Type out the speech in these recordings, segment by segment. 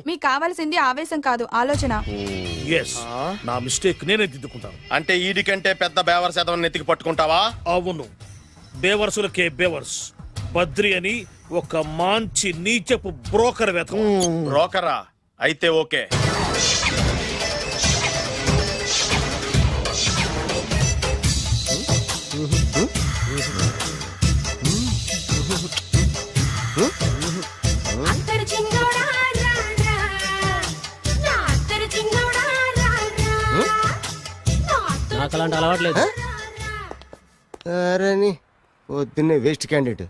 మీకు కావాల్సింది ఆవేశం కాదు, ఆలోచన. ఎస్, నా మిస్టేక్ నేనే దిద్దుకుంటాను. అంటే ఈడి కంటే పెద్ద బేవర్ శాతం నెత్తికి పట్టుకుంటావా? అవును, బేవర్సులకే బేవర్స్. బద్రి అని ఒక మంచి నీచపు బ్రోకర్ వేతం. బ్రోకరా? అయితే ఓకే. నాకు అలాంటి అలవాట్లేదు. అరే పొద్దున్నే వేస్ట్ క్యాండిడేట్.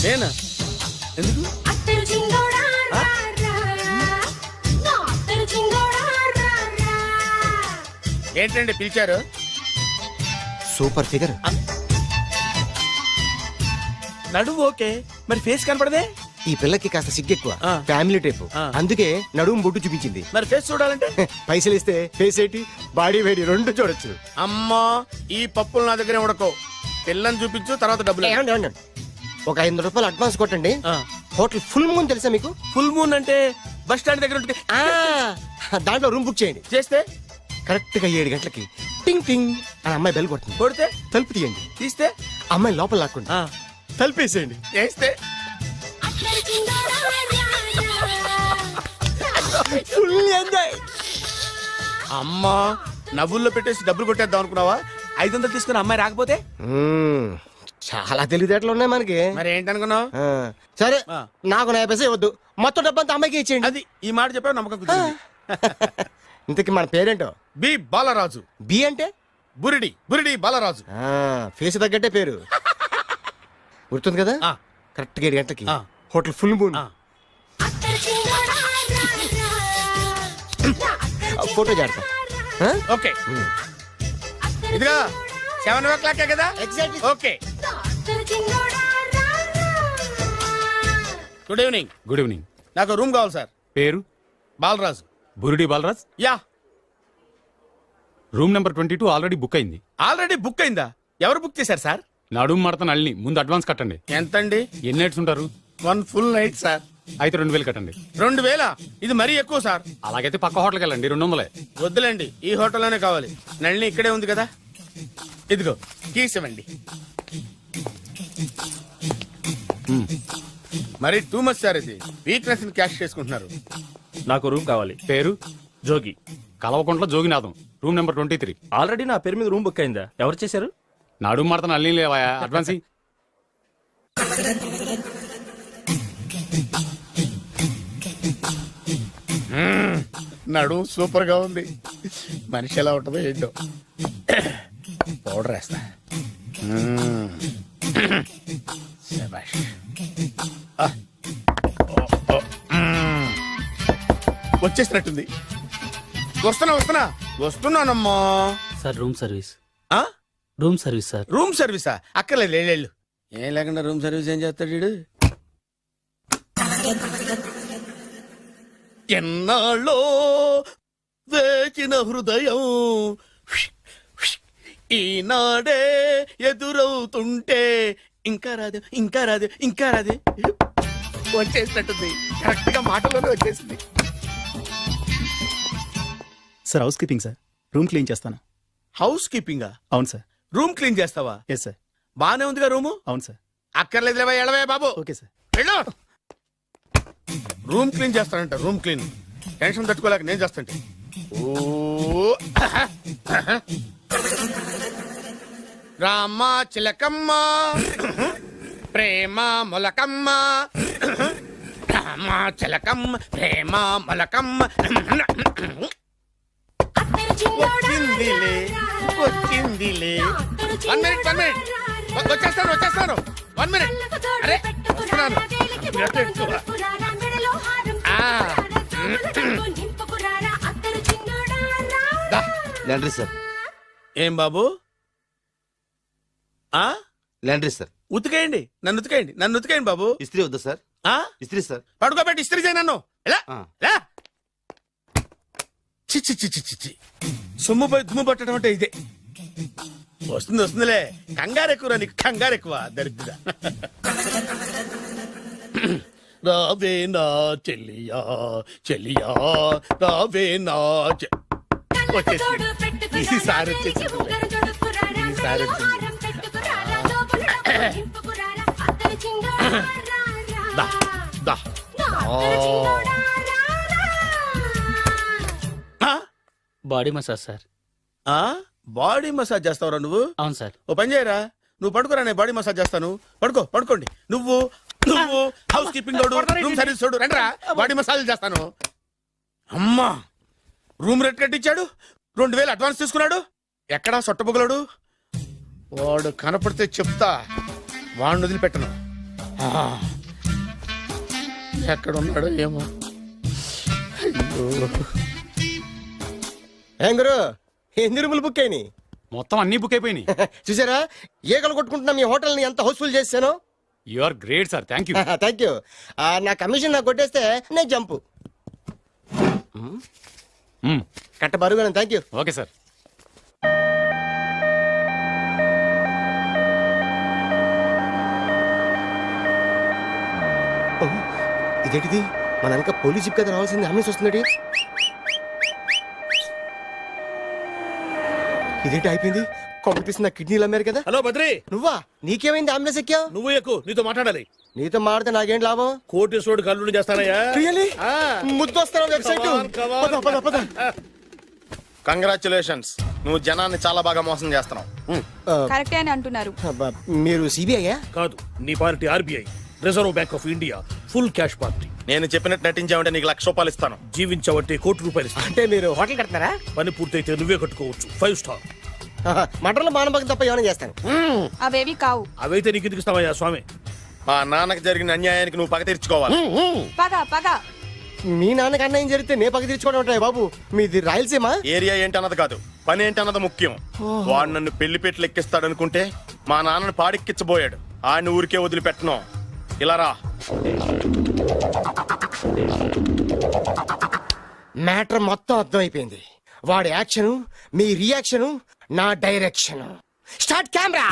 నేనా? ఎందుకు? ఏంటండి పిలిచారు? Super figure. నడువు ఓకే, మరి ఫేస్ కనపడదే. ఈ పిల్లకి కాస్త సిగ్గెక్కువ, ఫ్యామిలీ టైప్. అందుకే నడుము బొట్టు చూపించింది. మరి ఫేస్ చూడాలంటే పైసలు ఇస్తే ఫేస్ ఏంటి, బాడీ వేడి రెండు చూడొచ్చు. అమ్మా, ఈ పప్పులు నా దగ్గర ఉడకో. పిల్లని చూపించు, తర్వాత డబ్బులు. ఒక 500 రూపాయలు అడ్వాన్స్ కొట్టండి. హోటల్ ఫుల్ మూన్ తెలుసా మీకు? ఫుల్ మూన్ అంటే బస్ స్టాండ్ దగ్గర ఉంటుంది. దాంట్లో రూమ్ బుక్ చేయండి. చేస్తే కరెక్ట్ గా 7 గంటలకి టింగ్ టింగ్ అని అమ్మాయి బెల్ కొడుతుంది. కొడితే తలుపు తీయండి. తీస్తే అమ్మాయి లోపల లాక్కుండి తలుపేసేయండి. చేస్తే ఫుల్ ఎంజాయ్. అమ్మా, నవ్వుల్లో పెట్టేసి డబ్బులు కొట్టేద్దాం అనుకున్నావా? 500 తీసుకుని అమ్మాయి రాకపోతే? చాలా తెలివితేటలు ఉన్నాయి మనకి. మరి ఏంటనుకున్నావు? సరే, నాకు 50 పైసలు వద్దు, మొత్తం డబ్బంతా అమ్మాయికి ఇచ్చేయండి. అది ఈ మాట చెప్పావు, నమ్మకం కుదిరింది. ఇంతకీ మన పేరేంటో? బి బాలరాజు. బి అంటే బురిడి. బురిడి బాలరాజు. ఫేస్ తగ్గట్టే పేరు. గుర్తుంది కదా? కరెక్ట్ గా 7 గంటలకి హోటల్ ఫుల్ మూన్. ఫోటో చేడతా. ఓకే, ఇదిగా 7 o'clock కదా? Exactly. Okay. Good evening. Good evening. నాకు రూమ్ కావాలి సార్. పేరు? Balaraju. Burudi Balaraj. Yeah. Room number 22 already book అయింది. ఆల్రెడీ బుక్ అయిందా? ఎవరు బుక్ చేశారు సార్? నడుము మడత నల్ని. ముందు అడ్వాన్స్ కట్టండి. ఎంతండి? ఎన్ని నైట్స్ ఉంటారు? 1 full night సార్. అయితే 2000 కట్టండి. 2000? ఇది మరీ ఎక్కువ సార్. అలాగైతే పక్క హోటల్కి వెళ్ళండి, 200. వద్దులేండి, ఈ హోటల్లోనే కావాలి. నళిని ఇక్కడే ఉంది కదా. ఇదిగో కీస్ ఇవ్వండి. మరి టూ మచ్ సార్, ఇది వీక్నెస్ ని క్యాష్ చేసుకుంటున్నారు. నాకు రూమ్ కావాలి. పేరు? Jogi. Kalvakuntla Joginatham. Room number 23. Already నా పేరు మీద రూమ్ బుక్ అయిందా? ఎవరు చేశారు? నడుము మడత నల్ని లేవా? అడ్వాన్స్. నడు సూపర్ గా ఉంది. మనిషి ఎలా ఉంటుందో ఏంటో. పౌడర్ వేస్తా. శభాష్. వచ్చేసినట్టుంది. వస్తున్నానమ్మా. Sir room service. Room service sir. రూమ్ సర్వీసా? అక్కర్లేదు, లేళ్ళు. ఏం లేకుండా రూమ్ సర్వీస్ ఏం చేస్తాడు వీడు? ఎన్నాళ్ళో వేచిన హృదయం ఈనాడే ఎదురవుతుంటే ఇంకా రాదు, ఇంకా రాదు, ఇంకా రాదు. వచ్చేసినట్టుంది. కరెక్ట్ గా మాటలోనే వచ్చేసింది. Sir housekeeping sir. Room clean చేస్తాను. హౌస్ కీపింగా? అవును సార్. రూమ్ క్లీన్ చేస్తావా? Yes sir. బానే ఉందిగా రూము? అవును సార్. అక్కర్లేదు, లేవా ఎడవే బాబు. Okay sir. వెళ్ళు. రూమ్ క్లీన్ చేస్తానంట. Room clean. టెన్షన్ తట్టుకోలేక నేను చేస్తాంటే. ఓ రామ చిలకమ్మ ప్రేమ మొలకమ్మ, రామ చిలకమ్మ ప్రేమ మొలకమ్మ. వచ్చిందిలే వచ్చిందిలే. 1 minute. వచ్చేస్తాను. 1 minute. అరే వస్తున్నాను. Laundry sir. ఏం బాబు? Laundry sir. ఉతికేయండి, నన్ను ఉతికేయండి బాబు. ఇస్త్రీ వద్దా సార్? ఇస్త్రీ సార్. పడుకోబెట్టి ఇస్త్రీ చేయి నన్ను. ఎలా చిచ్చి సొమ్ము పోయి దుమ్ము పట్టడం అంటే ఇదే. వస్తుంది వస్తుందిలే, కంగారు ఎక్కువ నీకు, కంగారు ఎక్కువ దరిద్ర. రావే నా చెల్లియా చెల్లియా, రావే నా వచ్చేసింది. ఈసారి వచ్చేసింది. ఈసారి వచ్చింది. దా, దా. ఆ? Body massage sir. ఆ? బాడీ మసాజ్ చేస్తావురా నువ్వు? అవును సార్. ఓ పని చేయరా, నువ్వు పడుకోరా, నేను బాడీ మసాజ్ చేస్తాను. పడుకోండి. నువ్వు హౌస్ కీపింగ్ తోడు, రూమ్ సర్వీస్ తోడు, రండిరా బాడీ మసాజ్ చేస్తాను. అమ్మా, రూమ్ రేట్ కట్టించాడు, 2000 అడ్వాన్స్ తీసుకున్నాడు. ఎక్కడా సొట్టబుగలాడు? వాడు కనపడితే చెప్తా, వాడిని వదిలిపెట్టను. ఆ, ఎక్కడున్నాడో ఏమో. అయ్యో, ఏం గురు, ఎన్ని రూములు బుక్ అయినాయి? మొత్తం అన్ని బుక్ అయిపోయినాయి. చూసారా ఈగలు కొట్టుకుంటున్నా మీ హోటల్ ని ఎంత హౌస్ఫుల్ చేశాను. You are great sir, thank you. Thank you. నా కమిషన్ నాకు కొట్టేస్తే నేను జంపు కట్ట బరువు. Thank you. Okay sir. ఇదేంటిది, మన వెనక పోలీస్ జిప్ కదా రావాల్సింది, అంబులెన్స్ వస్తుంది. ఇదేంటి అయిపోయింది, కాంపిటీషన్ నా కిడ్నీలు అమ్మారు కదా. హలో బద్రి, నువ్వా? నీకేమైంది, అంబులెన్స్ ఎక్కావు? నువ్వు ఎక్కువ, నీతో మాట్లాడాలి. నీతో మాడితే నాకేం లాభం? కోటేశ్వరుడు కల్లుని చేస్తానయ్యా. ముద్దు వస్తారా వెబ్సైట్? కంగ్రాచులేషన్స్, నువ్వు జనాన్ని చాలా బాగా మోసం చేస్తున్నావు. కరెక్టే అని అంటున్నారు. మీరు సిబిఐయా? కాదు, నీ party RBI, reserve bank of India, full cash party. నేను చెప్పినట్టు నటించావంటే నీకు ₹1,00,000 ఇస్తాను. జీవించవంటే ₹1,00,00,000 ఇస్తాను. అంటే మీరు హోటల్ కడతారా? పని పూర్తయితే నువ్వే కట్టుకోవచ్చు, 5 స్టార్. మటన్లో మానభంగం తప్ప ఏమైనా చేస్తాను. అవేవి కావు. అవైతే నీకు ఎందుకు ఇస్తావయ్యా స్వామి? మా నాన్నకి జరిగిన అన్యాయానికి నువ్వు పగ తీర్చుకోవాలి. పగ మీ నాన్నకి అన్యాయం జరిగితే నే పక్క తీర్చుకోవడం ఉంటాయి బాబు. మీది రాయలసీమ. ఏరియా ఏంటన్నది కాదు, పని ఏంటన్నది ముఖ్యం. వాడు నన్ను పెళ్లి పెట్లు ఎక్కిస్తాడనుకుంటే మా నాన్నని పాడెక్కించబోయాడు. ఆయన ఊరికే వదిలిపెట్టను. ఇలా రా. మ్యాటర్ మొత్తం అర్థమైపోయింది. వాడి యాక్షన్, మీ రియాక్షన్, నా direction. Start camera,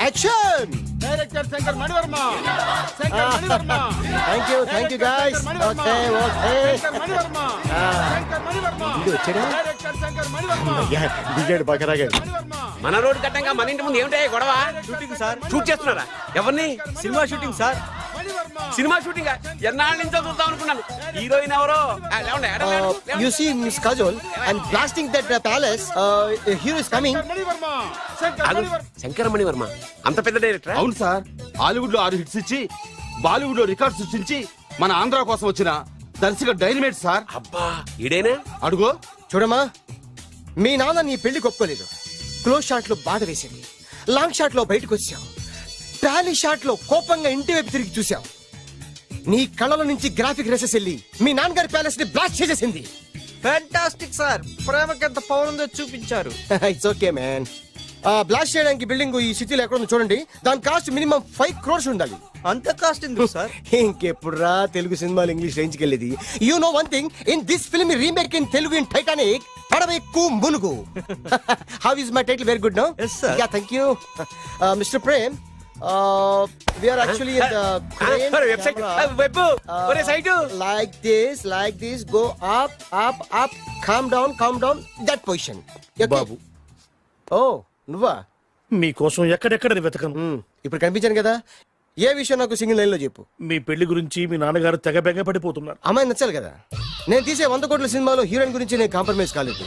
action. Director Shankar Mani Varma. Thank you guys. Okay ఇది వచ్చాడా? అయ్యా, దిగాడు బకరాగా. మన రోడ్డు కట్టంగా మన ఇంటి ముందు ఏమిటాయి గొడవ? Shooting sir. షూట్ చేస్తున్నారా? ఎవరిని? Cinema shooting sir. Cinema shooting ఎన్నాళ్ళ నుంచో చూద్దాం అనుకున్నాను. హీరోయిన్ ఎవరో? You see Miss Kajol, I'm blasting that palace. Hero is coming. Shankaramani Varma అంత పెద్ద డైరెక్టర్? అవును సార్, హాలీవుడ్ లో 6 హిట్స్ ఇచ్చి బాలీవుడ్ లో రికార్డ్ సృష్టించి మన ఆంధ్ర కోసం వచ్చిన దర్శక డైనమేట్ సార్. అబ్బా, ఈడేనా? అడుగో. చూడమ్మా, మీ నాన్న నీ పెళ్లి ఒప్పుకోలేదు. క్లోజ్ షాట్ లో బాధ వేసింది, లాంగ్ షాట్ లో బయటకు వచ్చావు, టాలీ షాట్ లో కోపంగా ఇంటి వైపు తిరిగి చూసావు. నీ కళ్ళలో నుంచి గ్రాఫిక్ రెసెస్ వెళ్ళి మీ నాన్నగారి ప్యాలెస్ ని బ్లాస్ట్ చేసేసింది. ఫ్యాంటాస్టిక్ సార్, ప్రేమకి ఎంత పవర్ ఉందో చూపించారు. It's okay man. బ్లాస్ట్ చేయడానికి బిల్డింగ్ ఈ సిటీలో ఎక్కడ ఉందో చూడండి. దాని కాస్ట్ మినిమం 5 crores ఉండాలి. అంత కాస్ట్ ఎందుకు సార్? ఇంకెప్పుడు రా తెలుగు సినిమాలు ఇంగ్లీష్ రేంజ్ కి వెళ్ళేది. You know one thing, in this film remake in Telugu in Titanic, పడవెక్కు మునుగు. How is my title? Very good no. Yes, sir. Ya, thank you. Mister Prem, we are actually at the crane website camera. Web ఒరే site like this, go up, calm down, that position. Okay? బాబు, Oh, నువ్వా? మీకోసం ఎక్కడెక్కడ వెతకను. ఇప్పుడు కనిపించాను కదా. ఏ విషయం నాకు single line లో చెప్పు. మీ పెళ్లి గురించి మీ నాన్నగారు తెగ బెగ పడిపోతున్నారు. అమ్మాయి నచ్చాలి కదా. నేను తీసే 100 కోట్ల సినిమాలో హీరోయిన్ గురించి నేను కాంప్రమైజ్ కాలేదు.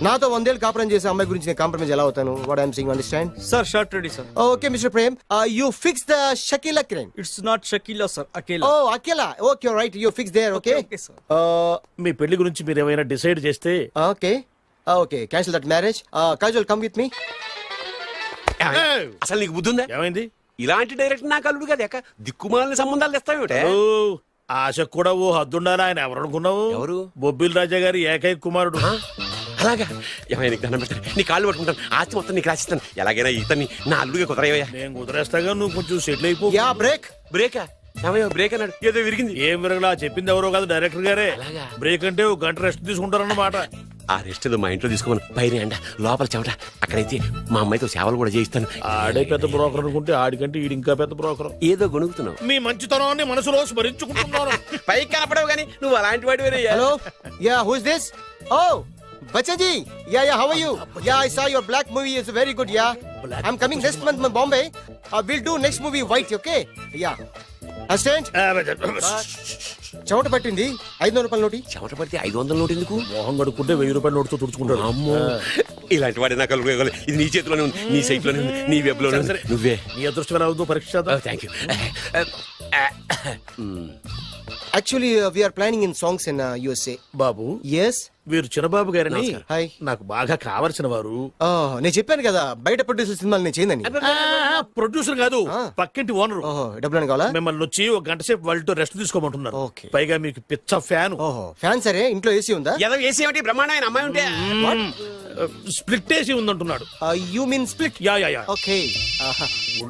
నాతో 100 ఏళ్ళు కాపురం చేసే అమ్మాయి గురించి నేను కాంప్రమైజ్ ఎలా అవుతాను? What I'm saying, understand? Sir shot ready sir. Okay mister Prem, you fix the Shakeela crane. It's not Shakeela sir, Akela. Oh Akela, okay right, you fix there. Okay Okay, sir. మీ పెళ్లి గురించి మీరు ఏమైనా డిసైడ్ చేస్తే okay cancel that marriage. Kajal come with me. అసలు నీకు బుద్ధి ఉందా? ఏమైంది? ఇలాంటి డైరెక్టర్ నాకు అల్లుడు కదా, ఎక్క దిక్కుమాలిన సంబంధాలు తెస్తావేమిటే? ఓ, ఆశకు కూడా ఓ హద్దుండాలి. ఆయన ఎవరు అనుకున్నావు? ఎవరు? బొబ్బిల్ రాజా గారి ఏకైక కుమారుడు. అలాగా? ఏమైనా నీకు దండం పెడతాను, నీ కాళ్ళు పట్టుకుంటాను, ఆస్తి మొత్తం నీకు రాసిస్తాను. ఎలాగైనా ఇతన్ని నా అల్లుడిగా కుదరయ్యా. నేను కుదిరేస్తాగా, నువ్వు కొంచెం సెటిల్ అయిపో. Yeah, break. బ్రేకా? ఏమయ్యో బ్రేక్ అన్నాడు, ఏదో విరిగింది. ఏం విరగలా, చెప్పింది ఎవరో కాదు, డైరెక్టర్ గారే. అలాగా? బ్రేక్ అంటే ఒక గంట రెస్ట్ తీసుకుంటారన్నమాట. ఆ రెస్ట్ ఏదో మా ఇంట్లో తీసుకోమను. పైన ఎండ లోపల చెమట. అక్కడైతే మా అమ్మాయితో సేవలు కూడా చేయిస్తాను. ఆడే పెద్ద బ్రోకర్ అనుకుంటే ఆడికంటే ఈడు ఇంకా పెద్ద బ్రోకర్. ఏదో గొణుగుతున్నావు. మీ మంచితనాన్ని మనసులో స్మరించుకుంటున్నాను. పైకి కనపడవు కానీ నువ్వు అలాంటి వాడి Hello? Yeah, who's this? Oh, Bachchan-ji. Yeah, how are you? Yeah, I saw your black movie. It's very good, yeah. I'm coming next month in Bombay. We'll do next movie White, okay? Yeah. Assistant? చెమట పట్టింది 500 రూపాయల నోటి. చెమట పడితే 500 note ఎందుకు? మోహం కడుక్కుంటే 1000 రూపాయల నోటుతో తుడుచుకుంటాడు. అమ్మో, ఇలాంటి వాడి నాకు ఇది నీ చేతిలోనే ఉంది, నీ సైట్ లోనే ఉంది, నీ వెబ్ లోనే ఉంది. నువ్వే నీ అదృష్టం ఎలా ఉందో పరీక్ష చేద్దాం. Thank you. Actually, we are planning in songs in USA. Babu, Yes? వీరు చిన్నబాబు గారని హాయ్. నాకు బాగా కావలసిన వారు. నేను చెప్పాను కదా బయట ప్రొడ్యూసర్ సినిమాలు నేను చేయదని. ప్రొడ్యూసర్ కాదు, పక్కింటి ఓనరు. ఓహో, డబ్బులు కావాలా? మిమ్మల్ని వచ్చి 1 గంట సేపు వాళ్ళతో రెస్ట్ తీసుకోమంటున్నారు. Okay. పైగా మీకు పిచ్చ ఫ్యాన్. ఓహో, ఫ్యాన్ సరే, ఇంట్లో ఏసీ ఉందా? ఏదో వేసి ఏమిటి బ్రహ్మాండమైన అమ్మాయి ఉంటే స్ప్లిట్ వేసి ఉందంటున్నాడు. You mean split? Yeah yeah yeah. Okay.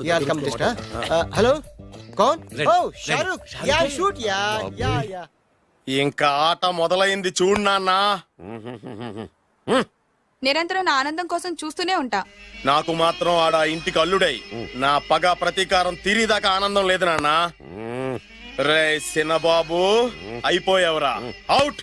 Yeah, I'll come just. Hello? Kaun? Oh, Shahrukh. Yeah, shoot. Yeah. ఇంకా ఆట మొదలైంది చూడు నాన్న. నిరంతరం నా ఆనందం కోసం చూస్తూనే ఉంటా. నాకు మాత్రం ఆడ ఇంటికి అల్లుడై నా పగ ప్రతీకారం తీరిదాకా ఆనందం లేదు నాన్న. రే సినబాబు, అయిపోయావురా, అవుట్.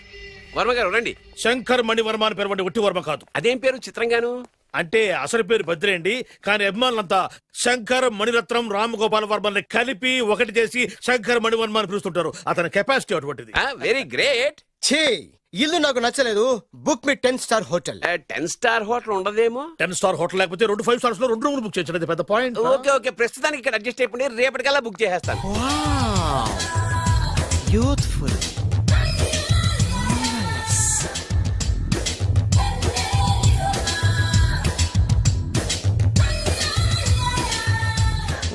వర్మ గారు రండి. శంకర్ మణివర్మ అని పేరు వంటి ఒట్టి వర్మ కాదు. అదేం పేరు చిత్రంగాను? అంటే అసలు పేరు బద్రి అండి, కానీ అభిమానులంతా శంకర్ మణిరత్నం రామగోపాల్ వర్మని కలిపి ఒకటి చేసి శంకర్ మణివర్మ అని పిలుస్తుంటారు. అతని కెపాసిటీ అటువంటిది. Very great. ఛీ, ఇల్లు నాకు నచ్చలేదు. బుక్ మీ 10 స్టార్ హోటల్. 10 స్టార్ హోటల్ ఉండదేమో. 10 స్టార్ హోటల్ లేకపోతే 2 5 స్టార్స్ లో 2 రూములు బుక్ చేయొచ్చు. అది పెద్ద పాయింట్. ఓకే, ప్రస్తుతానికి ఇక్కడ అడ్జస్ట్ అయిపోయి రేపటికల్లా బుక్ చేసేస్తాను. బ్యూటిఫుల్.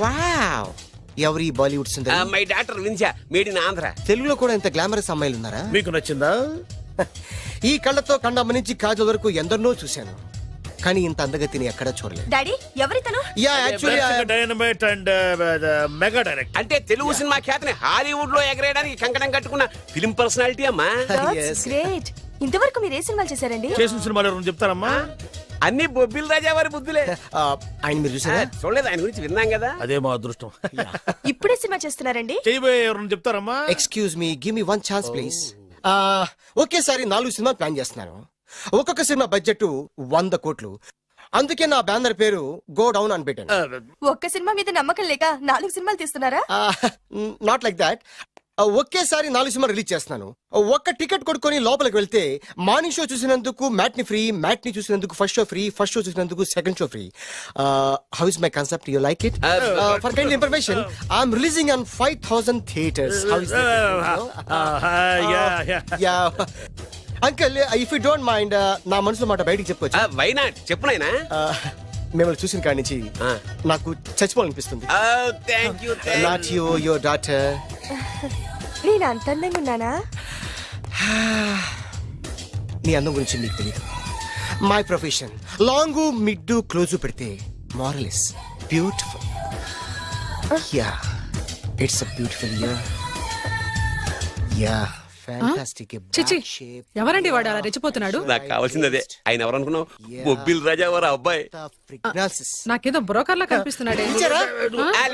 వావ్, ఎవరి బాలీవుడ్ సుందరి? మై డాక్టర్ విన్సా, మేడ్ ఇన్ ఆంధ్ర. తెలుగులో కూడా ఇంత గ్లామరస్ అమ్మాయిలు ఉన్నారా? మీకు నచ్చిందా? ఈ కళ్ళతో కండమ్మ నుంచి కాజల్ వరకు ఎందరినో చూశాను, కానీ ఇంత అందగతిని ఎక్కడా చూడలేదు. డాడీ, ఎవరితను? Yeah, actually dynamite and mega direct. అంటే తెలుగు సినిమా ఖ్యాతిని హాలీవుడ్ లో ఎగరేయడానికి కంకణం కట్టుకున్న ఫిల్మ్ పర్సనాలిటీ అమ్మా. గ్రేట్. ఇంతవరకు మీరు ఏ సినిమాలు చేశారండి? చేసిన సినిమాలు ఎవరు చెప్తారమ్మా? అన్ని బొబ్బిల్ రాజా వారి బుద్ధులే. ఆయన మీరు చూసారా? చూడలేదు, ఆయన గురించి విన్నాం కదా. అదే మా అదృష్టం. ఇప్పుడే సినిమా చేస్తున్నారండి? చేయబోయే ఎవరు చెప్తారమ్మా? Excuse me, give me 1 chance please. ఒకేసారి 4 సినిమాలు ప్లాన్ చేస్తున్నాను. ఒక్కొక్క సినిమా బడ్జెట్ 100 కోట్లు. అందుకే నా బ్యానర్ పేరు గో డౌన్ అని పెట్టాను. ఒక్క సినిమా మీద నమ్మకం లేక 4 సినిమాలు తీస్తున్నారా? Not like that. ఒకేసారి 4 సినిమా రిలీజ్ చేస్తున్నాను. ఒక్క టికెట్ కొనుక్కొని లోపలికి వెళ్తే మార్నింగ్ షో చూసినందుకు మ్యాట్ని ఫ్రీ, మ్యాట్ని చూసినందుకు first show free, first show చూసినందుకు second show free. How is my concept? You like it? For kind information, I'm releasing on 5000 theatres. How is yeah uncle, if you don't mind, నా మనసులో మాట బయటికి చెప్పొచ్చు? Why not, చెప్పు నాయనా. మిమ్మల్ని చూసిన కాడి నుంచి నాకు చచ్చిపోవాలనిపిస్తుంది. Thank you. Not you, your daughter. నేను అంత అందంగా ఉన్నానా? నీ అందం గురించి నీకు తెలియదు. My profession long mid close పెడితే moral is beautiful. Yeah, it's a beautiful year. Yeah, fantastic. ఎవరండి వాడు అలా రెచ్చిపోతున్నాడు? నాకు కావాల్సింది అదే. ఆయన ఎవరు అనుకున్నావు? బొబ్బిల్ రాజా వారు అబ్బాయి. నాకేదో బ్రోకర్ లా కనిపిస్తున్నాడే.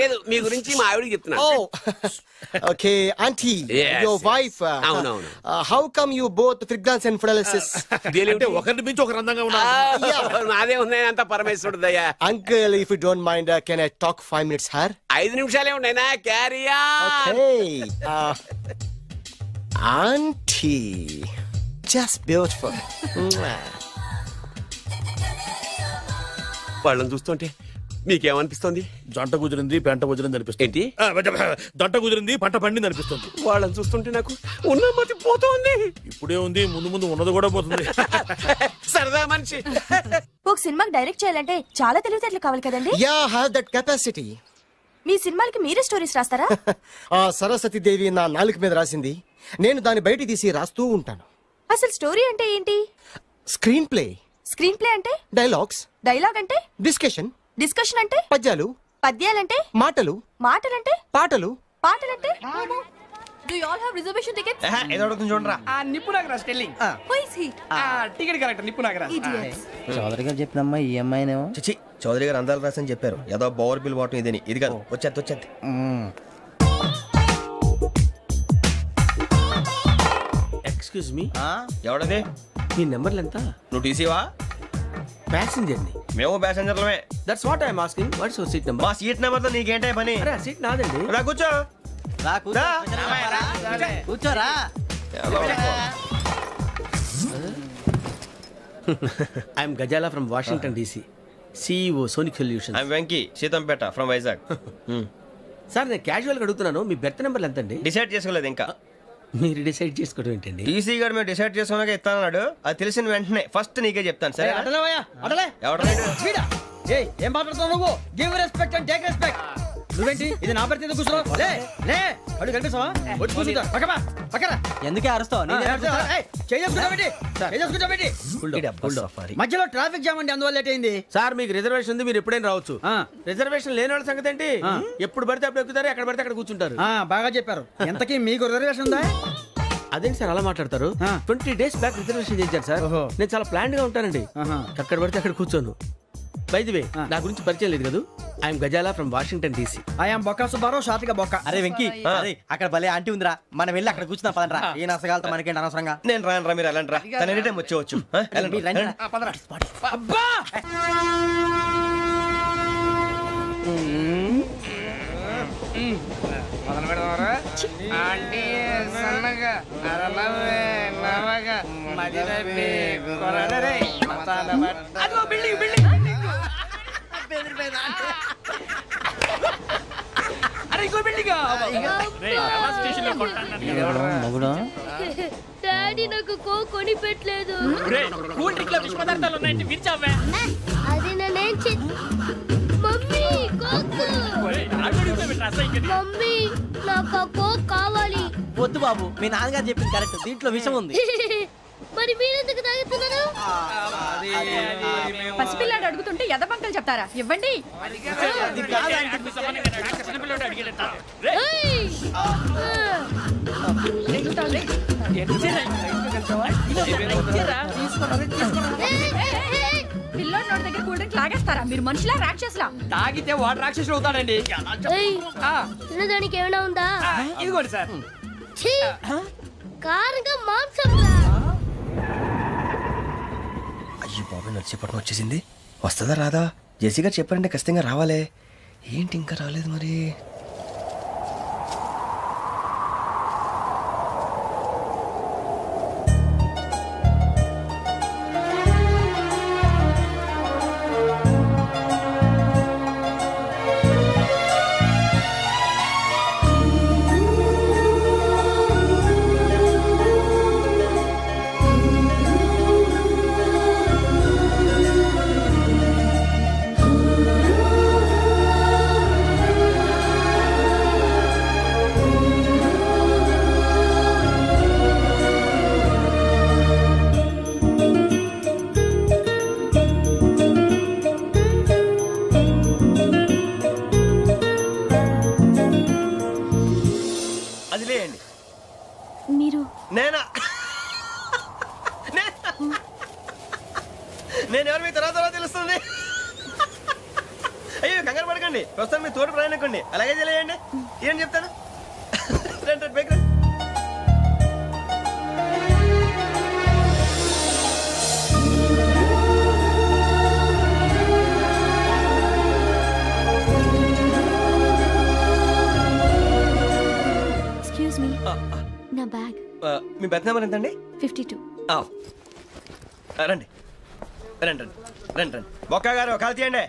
లేదు, మీ గురించి మా ఆవిడకి చెప్తున్నా. Okay auntie, your wife. అవునవును. How come you both fragrance and fidelities? అంటే ఒకరిని మించి ఒకరు అందంగా ఉన్నారు. నాదే ఉన్నాయి అంత పరమేశ్వరుడు దయ్యా. Uncle, if you don't mind, can I talk 5 minutes her? 5 నిమిషాలే ఉన్నాయినా, carry on. Auntie, just beautiful. వాళ్ళని చూస్తుంటే మీకేమనిపిస్తుంది? జంట కుదిరింది, పెంట కుదిరింది అనిపిస్తుంది. ఏంటి? జంట కుదిరింది, పంట పండింది అనిపిస్తుంది. వాళ్ళని చూస్తుంటే నాకు ఉన్న మతి పోతుంది. ఇప్పుడే ఉంది, ముందు ముందు ఉన్నది కూడా పోతుంది. సరదా మనిషి. ఒక సినిమాకి డైరెక్ట్ చేయాలంటే చాలా తెలివితేటలు కావాలి కదండి? Yeah, have that capacity. మీ సినిమాలకి మీరే స్టోరీస్ రాస్తారా? సరస్వతి దేవి నా నాలుక మీద రాసింది, నేను దాన్ని బయట తీసి రాస్తూ ఉంటాను. అసలు స్టోరీ అంటే ఏంటి? Screen play. స్క్రీన్ ప్లే అంటే? డైలాగ్స్. డైలాగ్ అంటే? డిస్కషన్. డిస్కషన్ అంటే? పద్యాలు. పద్యాలంటే? మాటలు. మాటలంటే? పాటలు. పాటలంటే? Do you all have reservation tickets? ఏదో అడుగుతుంది చూడరా. నిప్పు Nagaraj telling Who is he? Ticket correct నిప్పు నాగరాజ్ Idiots. చౌదరి గారు చెప్పినమ్మా ఈ అమ్మాయినేమో. చిచి చౌదరి గారు అందాలు రాసని చెప్పారు. ఏదో బోర్ బిల్ వాటం ఇదని. ఇది కాదు వచ్చేది. Excuse me ఎవడది? మీ నెంబర్లు ఎంత? నువ్వు టీసీవా? ప్యాసింజర్ ని. మేము ప్యాసెంజర్లమే. That's what I'm asking. What's your seat number? మా సీట్ నెంబర్ తో నీకేంటే పని? అరే సీట్ నాదండి. రా కూర్చో. రా. కూర్చోరా I'm Gazala from Washington DC, CEO Sonic Solution. I'm Venky Seethampeta from Vizag. Sir నేను క్యాజువల్ గా అడుగుతున్నాను, మీ బెర్త్ నెంబర్లు ఎంత అండి? డిసైడ్ చేసుకోలేదు ఇంకా. మీరు డిసైడ్ చేసుకోవడం ఏంటండి? టీసీ గారు మేము డిసైడ్ చేసుకున్నాక ఇస్తానన్నాడు. అది తెలిసిన వెంటనే ఫస్ట్ నీకే చెప్తాను. సరే ఎవరు ఏం మాట్లాడుతావు నువ్వు? Give respect and take respect. నువ్వేంటి ఇది నా పరిస్థితి కూర్చున్నావు? లే లే అడుగు కనిపిస్తావా? వచ్చి కూర్చుంటా పక్కన. ఎందుకే అరుస్తావు? మధ్యలో ట్రాఫిక్ జామ్ అండి, అందువల్ల లేట్ అయింది. సార్ మీకు రిజర్వేషన్ ఉంది, మీరు ఎప్పుడైనా రావచ్చు. రిజర్వేషన్ లేని వాళ్ళ సంగతి ఏంటి? ఎప్పుడు పడితే అప్పుడు ఎక్కుతారు, ఎక్కడ పడితే అక్కడ కూర్చుంటారు. బాగా చెప్పారు. ఎంతకీ మీకు రిజర్వేషన్ ఉందా? అదేంటి సార్ అలా మాట్లాడతారు? 20 days బ్యాక్ రిజర్వేషన్ చేశారు సార్. నేను చాలా ప్లాన్డ్ గా ఉంటానండి. అక్కడ పడితే అక్కడ కూర్చోను. బై ది వే నా గురించి పరిచయం లేదు కదా, I'm Gazala from Washington DC. I'm Bokka Subbarao, షాతిక బొక్క. అరే వెంకీ అక్కడ భలే ఆంటీ ఉందిరా, మనం వెళ్ళి అక్కడ కూర్చున్నా పదరా. ఏ నసగాలతో మనకేంటి అనవసరంగా. నేను రాను మీరు వెళ్ళండి రా. తన ఎనీ టైం వచ్చేవచ్చు. అబ్బా మొదలు పెడదామరా? ఆంటీ సన్నగా నరలవే నవగా మదిరపే కొరడరే మతాల బట్ట. అదిగో బిల్డింగ్ అరే ఇంకో బిల్డింగ్. డాడీ నాకు కో కొని పెట్టలేదు. కూల్ డ్రింక్ లో విష పదార్థాలు ఉన్నాయంటే విరిచావే. అది నేనేం మమ్మీ కోక్. మమ్మీ నాకు కోక్ కావాలి. వద్దు బాబు, మీ నాన్నగారు చెప్పింది కరెక్ట్, దీంట్లో విషం ఉంది. మరి మీరెందుకు తాగుతున్నారు? పసిపిల్లాడు అడుగుతుంటే ఎదబంకలు చెప్తారా? ఇవ్వండి. ఏయ్! పిల్లోడి నోటి దగ్గర కూల్ డ్రింక్ లాగేస్తారా? మీరు మనుషులా రాక్షసులా? తాగితే వాడు రాక్షసుడు అవుతాడండి. ఏయ్! తినడానికి ఏమైనా ఉందా? ఇదిగోండి సార్. ఛీ! కారంగా మాంసం రా. అయ్యి బాబు నడిచేపట్నం వచ్చేసింది. వస్తుందా రాదా? జెసి గారు చెప్పారంటే ఖచ్చితంగా రావాలే. ఏంటి ఇంకా రాలేదు మరి? అది లేండి. మీరు నేనా? నేను ఎవరు మీ తర్వాత తెలుస్తుంది. అయ్యో కంగారు పడకండి, ప్రస్తుతం మీ తోడు ప్రయాణకండి. అలాగే తెలియండి. ఏం చెప్తాను రండి బైక్ రండి. ఎక్స్క్యూజ్ మీ, నా బ్యాగ్. మీ బెత్ నెంబర్ ఎంతండి? 52. రండి రండి రండి రండి రండి. బొక్క గారు కాల్ తీయండి.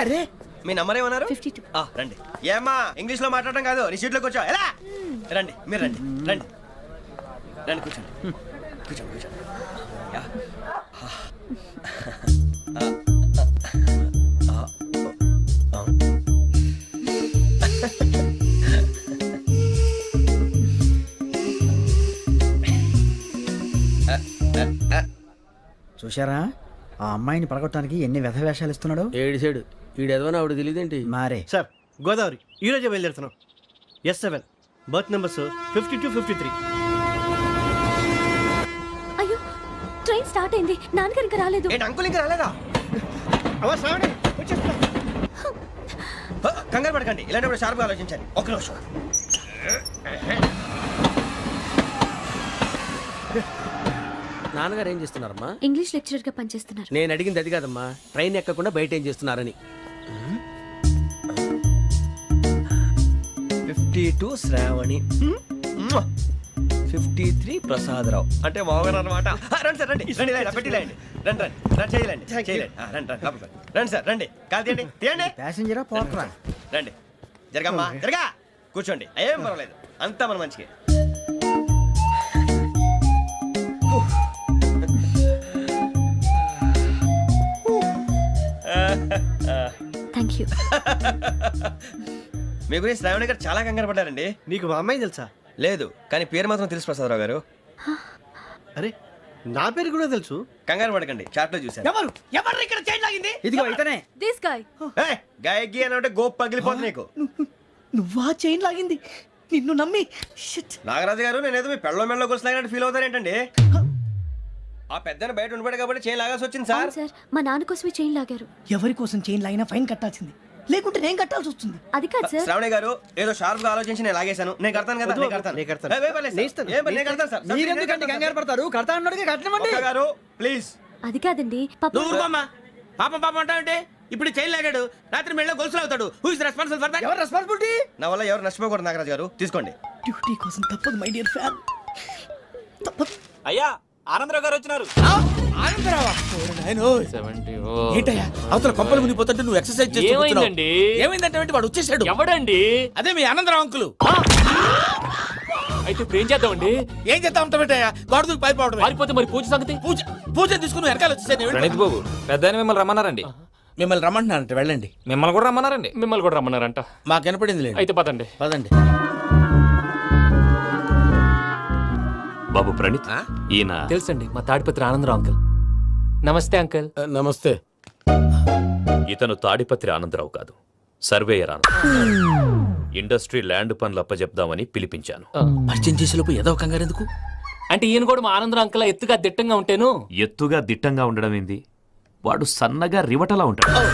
అరే మీ నంబర్ ఏమన్నారు? 52. రండి. ఏమ్మా ఇంగ్లీష్ లో మాట్లాడడం కాదు, నీ సీట్లో కూర్చో. ఎలా రండి మీరు రండి రండి రండి కూర్చోండి కూర్చోండి కూర్చోండి. యా. చూశారా ఆ అమ్మాయిని పడగొట్టడానికి ఎన్ని వ్యధ వేషాలు ఇస్తున్నాడు? ఏడు సైడు ఈడు ఎదవని ఆవిడ తెలియదేంటి? మారే సార్ గోదావరి ఈరోజే బయలుదేరుతున్నాం. S7 berth numbers 52-53. అయ్యో ట్రైన్ స్టార్ట్ అయింది, నాన్నగారు ఇంకా రాలేదు. ఏంటి అంకుల్ ఇంకా రాలేదా? కంగారు పడకండి, ఇలాంటప్పుడు షార్ప్గా ఆలోచించండి. ఒక్క నిమిషం. నాన్నగారు ఏం చేస్తున్నారమ్మా? ఇంగ్లీష్ లెక్చరర్ గా పనిచేస్తున్నారు. నేను అడిగింది అది కాదమ్మా, ట్రైన్ ఎక్కకుండా బయట ఏం చేస్తున్నారని. 52 శ్రావణి, 53 ప్రసాదరావు అంటే మామగారు అనమాట. రండి సార్, రండి రండి, ఇలా పెట్టి లేండి. రండి రండి రండి, చేయలేండి చేయలేండి. రండి రండి లోపలికి రండి. రండి సార్, రండి, కాదు తీయండి తీయండి. ప్యాసింజరా పోట్రా? రండి, జరగమ్మా జరగా, కూర్చోండి, ఏం పర్వాలేదు, అంతా మన మంచికి. Thank you. మీ గురించి శ్రావణి గారు చాలా కంగారు పడ్డారండి. నీకు మా అమ్మాయి తెలుసా? లేదు, కానీ పేరు మాత్రం తెలుసు ప్రసాదరావు గారు. అరే నా పేరు కూడా తెలుసు. కంగారు పడకండి, చాట్ లో చూశాను. ఎవరు ఎవరు ఇక్కడ చైన్ లాగింది? ఇదిగో ఇతనే. This guy. గాయకి అని అంటే గోప్ పగిలిపోతుంది నీకు. నువ్వా చైన్ లాగింది? నిన్ను నమ్మి. షిట్. నాగరాజు గారు, నేనేదో మీ పెళ్ళ మెళ్ళ గురిసిలాగినట్టు ఫీల్ అవుతారేంటండి? ఆ పెద్దని బయట ఉండిపోయాడు కాబట్టి చేయి లాగాల్సి వచ్చింది సార్. అవును సార్, మా నాన్న కోసమే చైన్ లాగారు. ఎవరి కోసం చైన్ లాగినా ఫైన్ కట్టాల్సింది, లేకుంటే నేను కట్టాల్సి వస్తుంది. అది కాదు సార్. శ్రావణి గారు ఏదో షార్ప్ గా ఆలోచించి నేను లాగేశాను. నేను కడతాను కదా, నేను కడతాను. ఏ, పర్లేదు సార్. ఏ, నేను కడతాను సార్. మీరెందుకంటే కంగారు పడతారు? కడతా అన్నాడుగా కట్టమండి. ఒక్క గారు ప్లీజ్. అది కాదండి పాప. నువ్వు ఊరుకోమ్మా. పాపం పాపం అంటావంటే ఇప్పుడు చైన్ లాగాడు, రాత్రి మెళ్ళ గొలుసులు అవుతాడు. Who is responsible for that? ఎవరు రెస్పాన్సిబిలిటీ? నా వల్ల ఎవరు నష్టపోకూడదు నాగరాజు గారు, తీసుకోండి. డ్యూటీ కోసం తప్పదు మై డియర్ ఫ్యాన్, తప్పదు. అయ్యా ఆనందరావు గారు వచ్చినారు. ఏంటయ్యా అవతల కొంపలు మునిగిపోతుంటే నువ్వు ఎక్సర్సైజ్ చేస్తున్నావు? ఏమైందండి? ఏమైందంటే వాడు వచ్చేసాడు. ఎవడండి? అదే మీ ఆనందరావు అంకులు. అయితే ఇప్పుడు ఏం చేద్దామండి? ఏం చేస్తా ఉంటావేటయ్యా, గోడ దూకి పైపోవడం. పారిపోతే మరి పూజ సంగతి? పూజ పూజ తీసుకుని వెనకాల వచ్చేసాను. ప్రణీత్ బాబు, పెద్ద మిమ్మల్ని రమ్మన్నారండి. మిమ్మల్ని రమ్మంటున్నానంటే వెళ్ళండి. మిమ్మల్ని కూడా రమ్మన్నారండి. మిమ్మల్ని కూడా రమ్మన్నారంట. మాకు వినపడింది లేండి. అయితే పదండి. పదండి. బాబు ప్రణీత్, ఈయన తెలుసండి, మా తాడిపత్రి ఆనందరావు అంకుల్. నమస్తే అంకుల్. నమస్తే. ఇతను తాడిపత్రి ఆనందరావు కాదు, సర్వేయర్ ఆనందరావు. ఇండస్ట్రీ ల్యాండ్ పనులు అప్పజెప్దామని పిలిపించాను. పరిచయం చేసేలోపు ఏదో కంగారు ఎందుకు? అంటే ఈయన కూడా మా ఆనందరావు అంకుల్ ఎత్తుగా దిట్టంగా ఉంటేను. ఎత్తుగా దిట్టంగా ఉండడం ఏంది, వాడు సన్నగా రివటలా ఉంటాడు.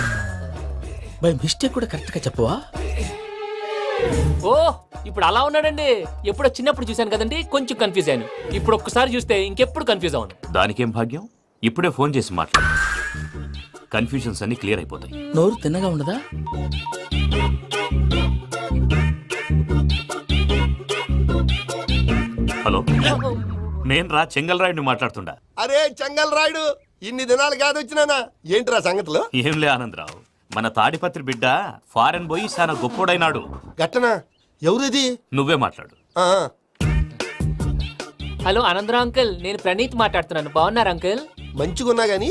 బై మిస్టేక్ కూడా కరెక్ట్ గా చెప్పవా? ఓ ఇప్పుడు అలా ఉన్నాడండి. ఎప్పుడో చిన్నప్పుడు చూశాను కదండి, కొంచెం కన్ఫ్యూజ్ అయ్యాను. ఇప్పుడు ఒక్కసారి చూస్తే ఇంకెప్పుడు కన్ఫ్యూజ్ అవ్వను. దానికేం భాగ్యం, ఇప్పుడే ఫోన్ చేసి మాట్లాడు. కన్ఫ్యూజన్స్ అన్ని క్లియర్ అయిపోతాయి. నోరు తిన్నగా ఉండదా? హలో, నేను రా చెంగల్ రాయుడిని మాట్లాడుతుండా. అరే చెంగల్ రాయుడు, ఇన్ని దినాలు కాదు వచ్చినానా? ఏంట్రా సంగతులు? ఏంలే ఆనందరావు, మన తాడిపత్రి బిడ్డ ఫారెన్ పోయి చాలా గొప్పోడైనాడు. గట్టనా? ఎవరిది? నువ్వే మాట్లాడు. హలో ఆనందరావు అంకుల్, నేను ప్రణీత్ మాట్లాడుతున్నాను. బాగున్నారు అంకుల్? మంచిగున్నా గాని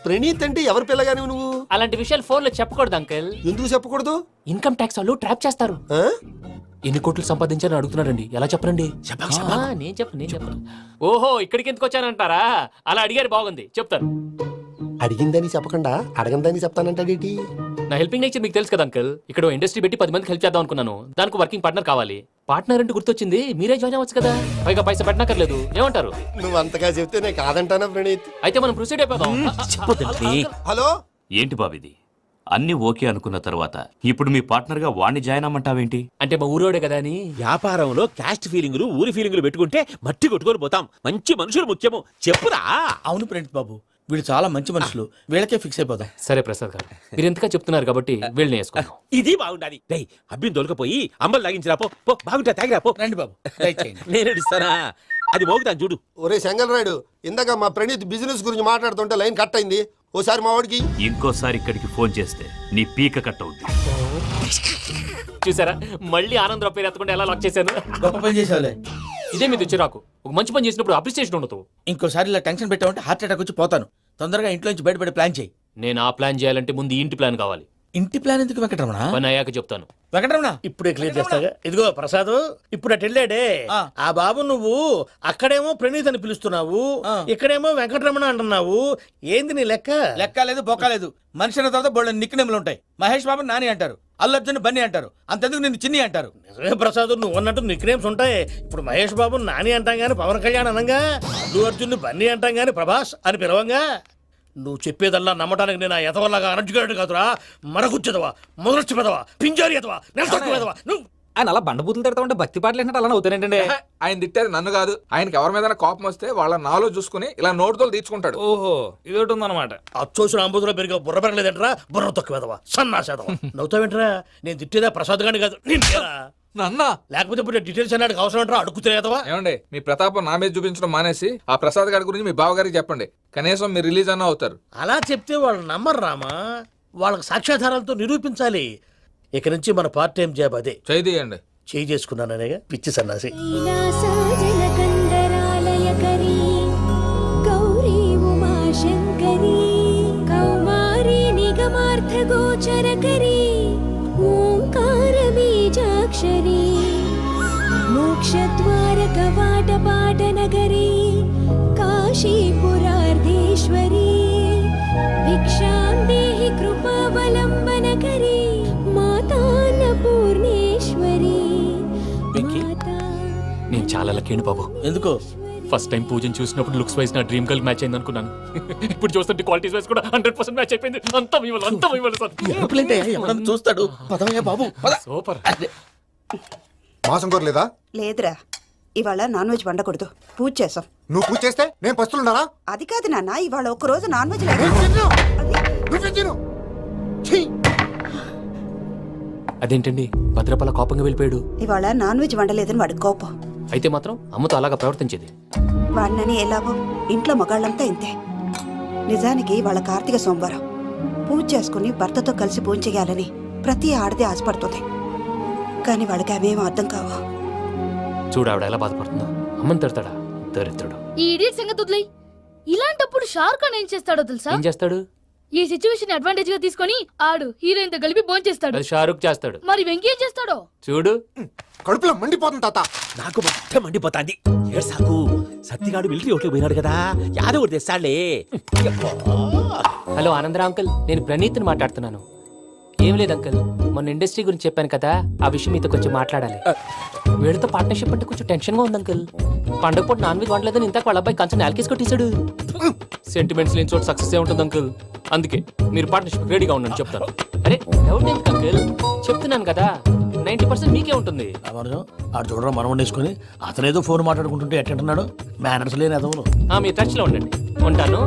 ప్రణీత్ అంటే ఎవరి పిల్లగాని నువ్వు? అలాంటి విషయాలు ఫోన్ లో చెప్పకూడదు అంకుల్. ఎందుకు చెప్పకూడదు? ఇన్కమ్ ట్యాక్స్ వాళ్ళు ట్రాప్ చేస్తారు. ఆ? ఎన్ని కోట్లు సంపాదించాలని అడుగుతున్నారండి. ఎలా చెప్పరండి? నేను చెప్పను. ఓహో, ఇక్కడికి ఎందుకు వచ్చానంటారా? అలా అడిగారు, బాగుంది, చెప్తాను. అడిగిందని చెప్పకుండా అడగందని చెప్తానంటాడేటి? నా హెల్పింగ్ నేచర్ మీకు తెలుసు కదా అంకుల్. ఇక్కడ ఇండస్ట్రీ పెట్టి 10 మందికి హెల్ప్ చేద్దాం అనుకున్నాను. దానికి వర్కింగ్ పార్ట్నర్ కావాలి. పార్ట్నర్ అంటే గుర్తొచ్చింది, మీరే జాయిన్ అవ్వచ్చు కదా. పైగా పైసా పెట్టనక్కర్లేదు. ఏమంటారు? నువ్వు అంతగా చెప్తే నేను కాదంటానా ప్రణీత్? అయితే మనం ప్రొసీడ్ అయిపోదాం. హలో, ఏంటి బాబిది? అన్ని ఓకే అనుకున్న తర్వాత ఇప్పుడు మీ పార్ట్నర్ గా వాణ్ణి జాయిన్ అమ్మంటావేంటి? అంటే మా ఊరోడే కదా అని. వ్యాపారంలో క్యాస్ట్ ఫీలింగులు, ఊరి ఫీలింగులు పెట్టుకుంటే మట్టి కొట్టుకొని పోతాం. మంచి మనుషులు ముఖ్యము. చెప్పురా. అవును ప్రణీత్ బాబు, వీళ్ళు చాలా మంచి మనుషులు, వీళ్ళకే ఫిక్స్ అయిపోదాం. సరే ప్రసాద్ గారు, మీరు ఎంతగా చెప్తున్నారు కాబట్టి వీళ్ళని వేసుకుందాం. ఇది బాగుండాలి. డై అబ్బిని దొలకపోయి అమ్మలు లాగించిరా పో. పో బాగుంటా, తాగిరా పో. రండి బాబు, దయచేయండి. నేను ఇస్తానా? అది మోగుతాను చూడు. ఒరే చెంగల్ రాయుడు, ఇందాక మా ప్రణీత్ బిజినెస్ గురించి మాట్లాడుతుంటే లైన్ కట్ అయింది. ఓసారి మా వాడికి. ఇంకోసారి ఇక్కడికి ఫోన్ చేస్తే నీ పీక కట్ అవుద్ది. చూసారా, మళ్ళీ ఆనందరావు పేరు ఎత్తకుండా ఎలా లాక్ చేశాను. గొప్ప పని చేసేవాళ్ళే. ఇదే మీద చిరాకు. ఒక మంచి పని చేసినప్పుడు అప్రిసియేషన్ ఉండదు. ఇంకోసారి ఇలా టెన్షన్ పెట్టామంటే హార్ట్ అటాక్ వచ్చి పోతాను. తొందరగా ఇంట్లో నుంచి బయటపడే ప్లాన్ చేయి. నేను ఆ ప్లాన్ చేయాలంటే ముందు ఈ ఇంటి ప్లాన్ కావాలి. ఇంటి ప్లాన్ ఎందుకు వెంకటరమణ? పని అయ్యాక చెప్తాను. వెంకటరమణ ఇప్పుడే క్లియర్ చేస్తాగా. ఇదిగో ప్రసాద్, ఇప్పుడు అటు వెళ్ళాడే ఆ బాబు, నువ్వు అక్కడేమో ప్రణీత్ అని పిలుస్తున్నావు, ఇక్కడేమో వెంకటరమణ అంటున్నావు. ఏంది నీ లెక్క? లెక్క లేదు బొక్క లేదు. మనిషి అన్న తర్వాత బోళ్ళ నిక్నెములు ఉంటాయి. మహేష్ బాబు నాని అంటారు, అల్లు అర్జున్ బన్నీ అంటారు, అంతెందుకు నిన్ను చిన్ని అంటారు. నిజమే ప్రసాద్, నువ్వు అన్నట్టు నిక్నేమ్స్ ఉంటాయి. ఇప్పుడు మహేష్ బాబు నాని అంటాం గాని పవన్ కళ్యాణ్ అనంగా, అల్లు అర్జున్ బన్నీ అంటాం గాని ప్రభాస్ అని పిలవంగా. నువ్వు చెప్పేదల్లా నమ్మటానికి నేను ఆ ఎతవల్లాగా అనర్జుగాడు కాదురా. మరగుచ్చదవా, మొదలచ్చి పెదవా, పింజారి ఎదవా, నెలసొక్కు పెదవా నువ్వు. ఆయన అలా బండబూతులు తిడతా ఉంటే భక్తి పాటలు ఏంటంటే అలా అవుతానండి. ఆయన తిట్టేది నన్ను కాదు, ఆయనకి ఎవరి మీద కోపం వస్తే వాళ్ళ నాలో చూసుకుని ఇలా నోటుతో తీర్చుకుంటాడు. ఓహో, ఇది ఒకటి ఉందన్నమాట. అచ్చోసిన అంబుధులో పెరిగే బుర్ర పెరగలేదంటరా, బుర్ర తొక్కు పెదవా, సన్నాసేదవా. నవ్వుతావేంట్రా? నేను తిట్టేదా ప్రసాద్ గాని కాదు, నిన్నేరా. నన్నా లేకపోతే ఇప్పుడు డీటెయిల్స్ అన్నాడు అవసరం అంటారా? అడుగుతులేదవా. ఏమండి, మీ ప్రతాపం నా మీద చూపించడం మానేసి ఆ ప్రసాద్ గారి గురించి మీ బావగారికి చెప్పండి. కనీసం మీరు రిలీజ్ అన్న అవుతారు. అలా చెప్తే వాళ్ళు నమ్మరు రామా. వాళ్ళకి సాక్ష్యాధారాలతో నిరూపించాలి. ఇక నుంచి మన పార్ట్ టైం జాబ్ అదే. చేయండి. చేయి చేసుకున్నాననేగా పిచ్చి సన్నాసి. గౌరీ ఉమాశంకరీ కౌమారీ నిగమార్థగోచరకరీ ఓంకార బీజాక్షరీ మోక్షద్వార కవాట పాటనగరీ కాశీపురార్ధేశ్వరీ భిక్షాం దేహి కృపావలంబనకరీ మాతాన్నపూర్ణేశ్వరీ. నేను చాలా లక్కీని బాబు. ఎందుకో? ఫస్ట్ టైం పూజను చూసినప్పుడు లుక్స్ వైజ్ నా డ్రీమ్ గర్ల్ మ్యాచ్ అయింది అనుకున్నాను. ఇప్పుడు చూస్తుంటే క్వాలిటీస్ వైజ్ కూడా 100% మ్యాచ్ అయిపోయింది. అంతా ఇవ్వాలి సార్. ఎవడన్నా చూస్తాడు. పదవయ్యా బాబు, పద. సూపర్. మాసం కోరలేదా? లేదురా, ఇవాళ నాన్ వెజ్ వండకూడదు, పూజ చేసాం. నువ్వు పూజ చేస్తే నేను పస్తులున్నారా? అది కాదు నాన్న, ఇవాళ ఒక్క రోజు నాన్ వెజ్ అదేంటండి భద్రపల కోపంగా వెళ్ళిపోయాడు? ఇవాళ నాన్ వెజ్ వండలేదని వాడి కోపం. అయితే మాత్రం అమ్మతో అలాగా ప్రవర్తించేది. వాడినని ఎలాగో ఇంట్లో మగాళ్ళంతా ఇంతే. నిజానికి వాళ్ళ కార్తీక సోమవారం పూజ చేసుకుని భర్తతో కలిసి పూజ చేయాలని ప్రతి ఆడది ఆశపడుతుంది. కానీ వాళ్ళకి అవేం అర్థం కావు. చూడు ఆవిడ ఎలా బాధపడుతుందో. అమ్మని తిడతాడా దరిద్రుడు. ఈ ఇడియట్ సంగతి వదిలేయ్. ఇలాంటప్పుడు షారుఖ్ ఖాన్ ఏం చేస్తాడో తెలుసా? ఏం చేస్తాడు? ఈ సిచ్యువేషన్ అడ్వాంటేజ్ గా తీసుకొని ఆడు హీరోయిన్ తో కలిపి బోన్ చేస్తాడు. అది షారుఖ్ చేస్తాడు. మరి వెంకీ ఏం చేస్తాడో చూడు. కడుపులో మండిపోతుంది తాత. నాకు మొత్తం మండిపోతాంది. ఏడ్సాకు, సత్తిగాడు మిలిటరీ ఓట్లు పోయినాడు కదా, యాదవ్ ఒకటి తెస్తాడులే. హలో ఆనందరా అంకుల్, నేను ప్రణీత్ని మాట్లాడుతున్నాను. ఏం లేదు అంకుల్, మొన్న ఇండస్ట్రీ గురించి చెప్పాను కదా, ఆ విషయం మీతో కొంచెం మాట్లాడాలి. వీడితో పార్ట్నర్షిప్ అంటే కొంచెం టెన్షన్ గా ఉంది అంకుల్. పండగ పూట నాన్ వెజ్ వండలేదని ఇంతకు వాళ్ళ అబ్బాయి కంచెం నేలకేసి కొట్టేశాడు. సెంటిమెంట్స్ లేని చోట సక్సెస్ ఏ ఉంటుంది అంకుల్. అందుకే మీరు పార్ట్నర్షిప్ రెడీగా ఉండండి చెప్తాను. అరే డౌట్ ఎందుకు అంకుల్, చెప్తున్నాను కదా 90% మీకే ఉంటుంది. ఆడు చూడడం మనం వండేసుకొని అతనేదో ఫోన్ మాట్లాడుకుంటుంటే ఎట్టంటున్నాడు. మేనర్స్ లేని అదవులు. మీ టచ్ లో ఉండండి. ఉంటాను.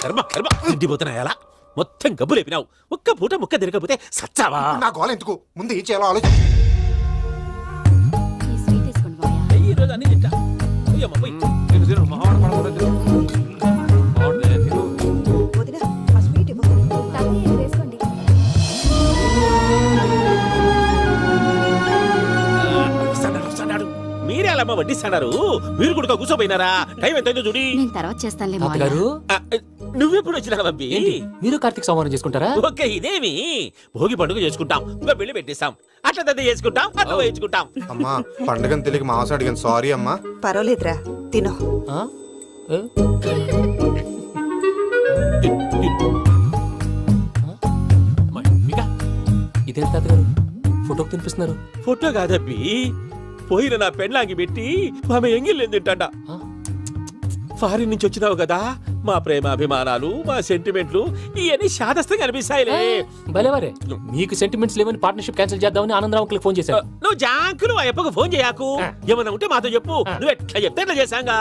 కర్మ కర్మ, తిండిపోతున్నా ఎలా మొత్తం గబ్బు లేపినావు. ఒక్క పూట ముక్క తిరగకపోతే సచ్చావా? నా గోల ఎందుకు, ముందు ఏం చేయాలో ఆలోచన. ఈ రోజు అన్ని తింటా. అయ్యమ్మ, పోయ్. తిను, తిను, మహావాడు పడకూడదు, తిను. మహావాడు తిను. వదినా, ఆ స్వీట్ ఇవ్వు. వేసుకోండి. వస్తాడు. మీరే అలా వడ్డిస్తాడారు. మీరు కూడా కూర్చోపోయినారా? టైం ఎంతైందో చూడి. నేను తర్వాత చేస్తానులే తాతగారు, నువ్వెప్పుడు వచ్చినా బంబి? మీరు కార్తీక సంహారం చేసుకుంటారా? ఓకే, ఇదేమి భోగి పండుగ చేసుకుంటాం, ఇంకా పెళ్లి పెట్టేస్తాం, అట్లా దద్ద చేసుకుంటాం, అట్లా వేయించుకుంటాం. అమ్మా పండుగని తెలియక మాంసం అడిగాను, సారీ అమ్మా. పర్వాలేదురా, తినో. ఆ? ఏ? ఇదేం తాతగారు ఫోటోకి తినిపిస్తున్నారు? ఫోటో కాదబ్బి, పోయిన నా పెళ్ళాంగి పెట్టి ఆమె ఎంగిల్లేం తింటాడ. ఫారిన్ నుంచి వచ్చినావు కదా, మా ప్రేమ అభిమానాలు, మా సెంటిమెంట్లు ఇవన్నీ శాదస్తంగా అనిపిస్తాయిలే. భలేవారే, మీకు సెంటిమెంట్స్ లేవని పార్ట్నర్షిప్ క్యాన్సిల్ చేద్దామని ఆనందరావు అంకుల్ ఫోన్ చేశారు. నువ్వు జాంకులు ఆ అప్పకు ఫోన్ చేయకు. ఏమన్నా ఉంటే మాతో చెప్పు. నువ్వు ఎట్లా చెప్తే ఎట్లా చేశాంగా.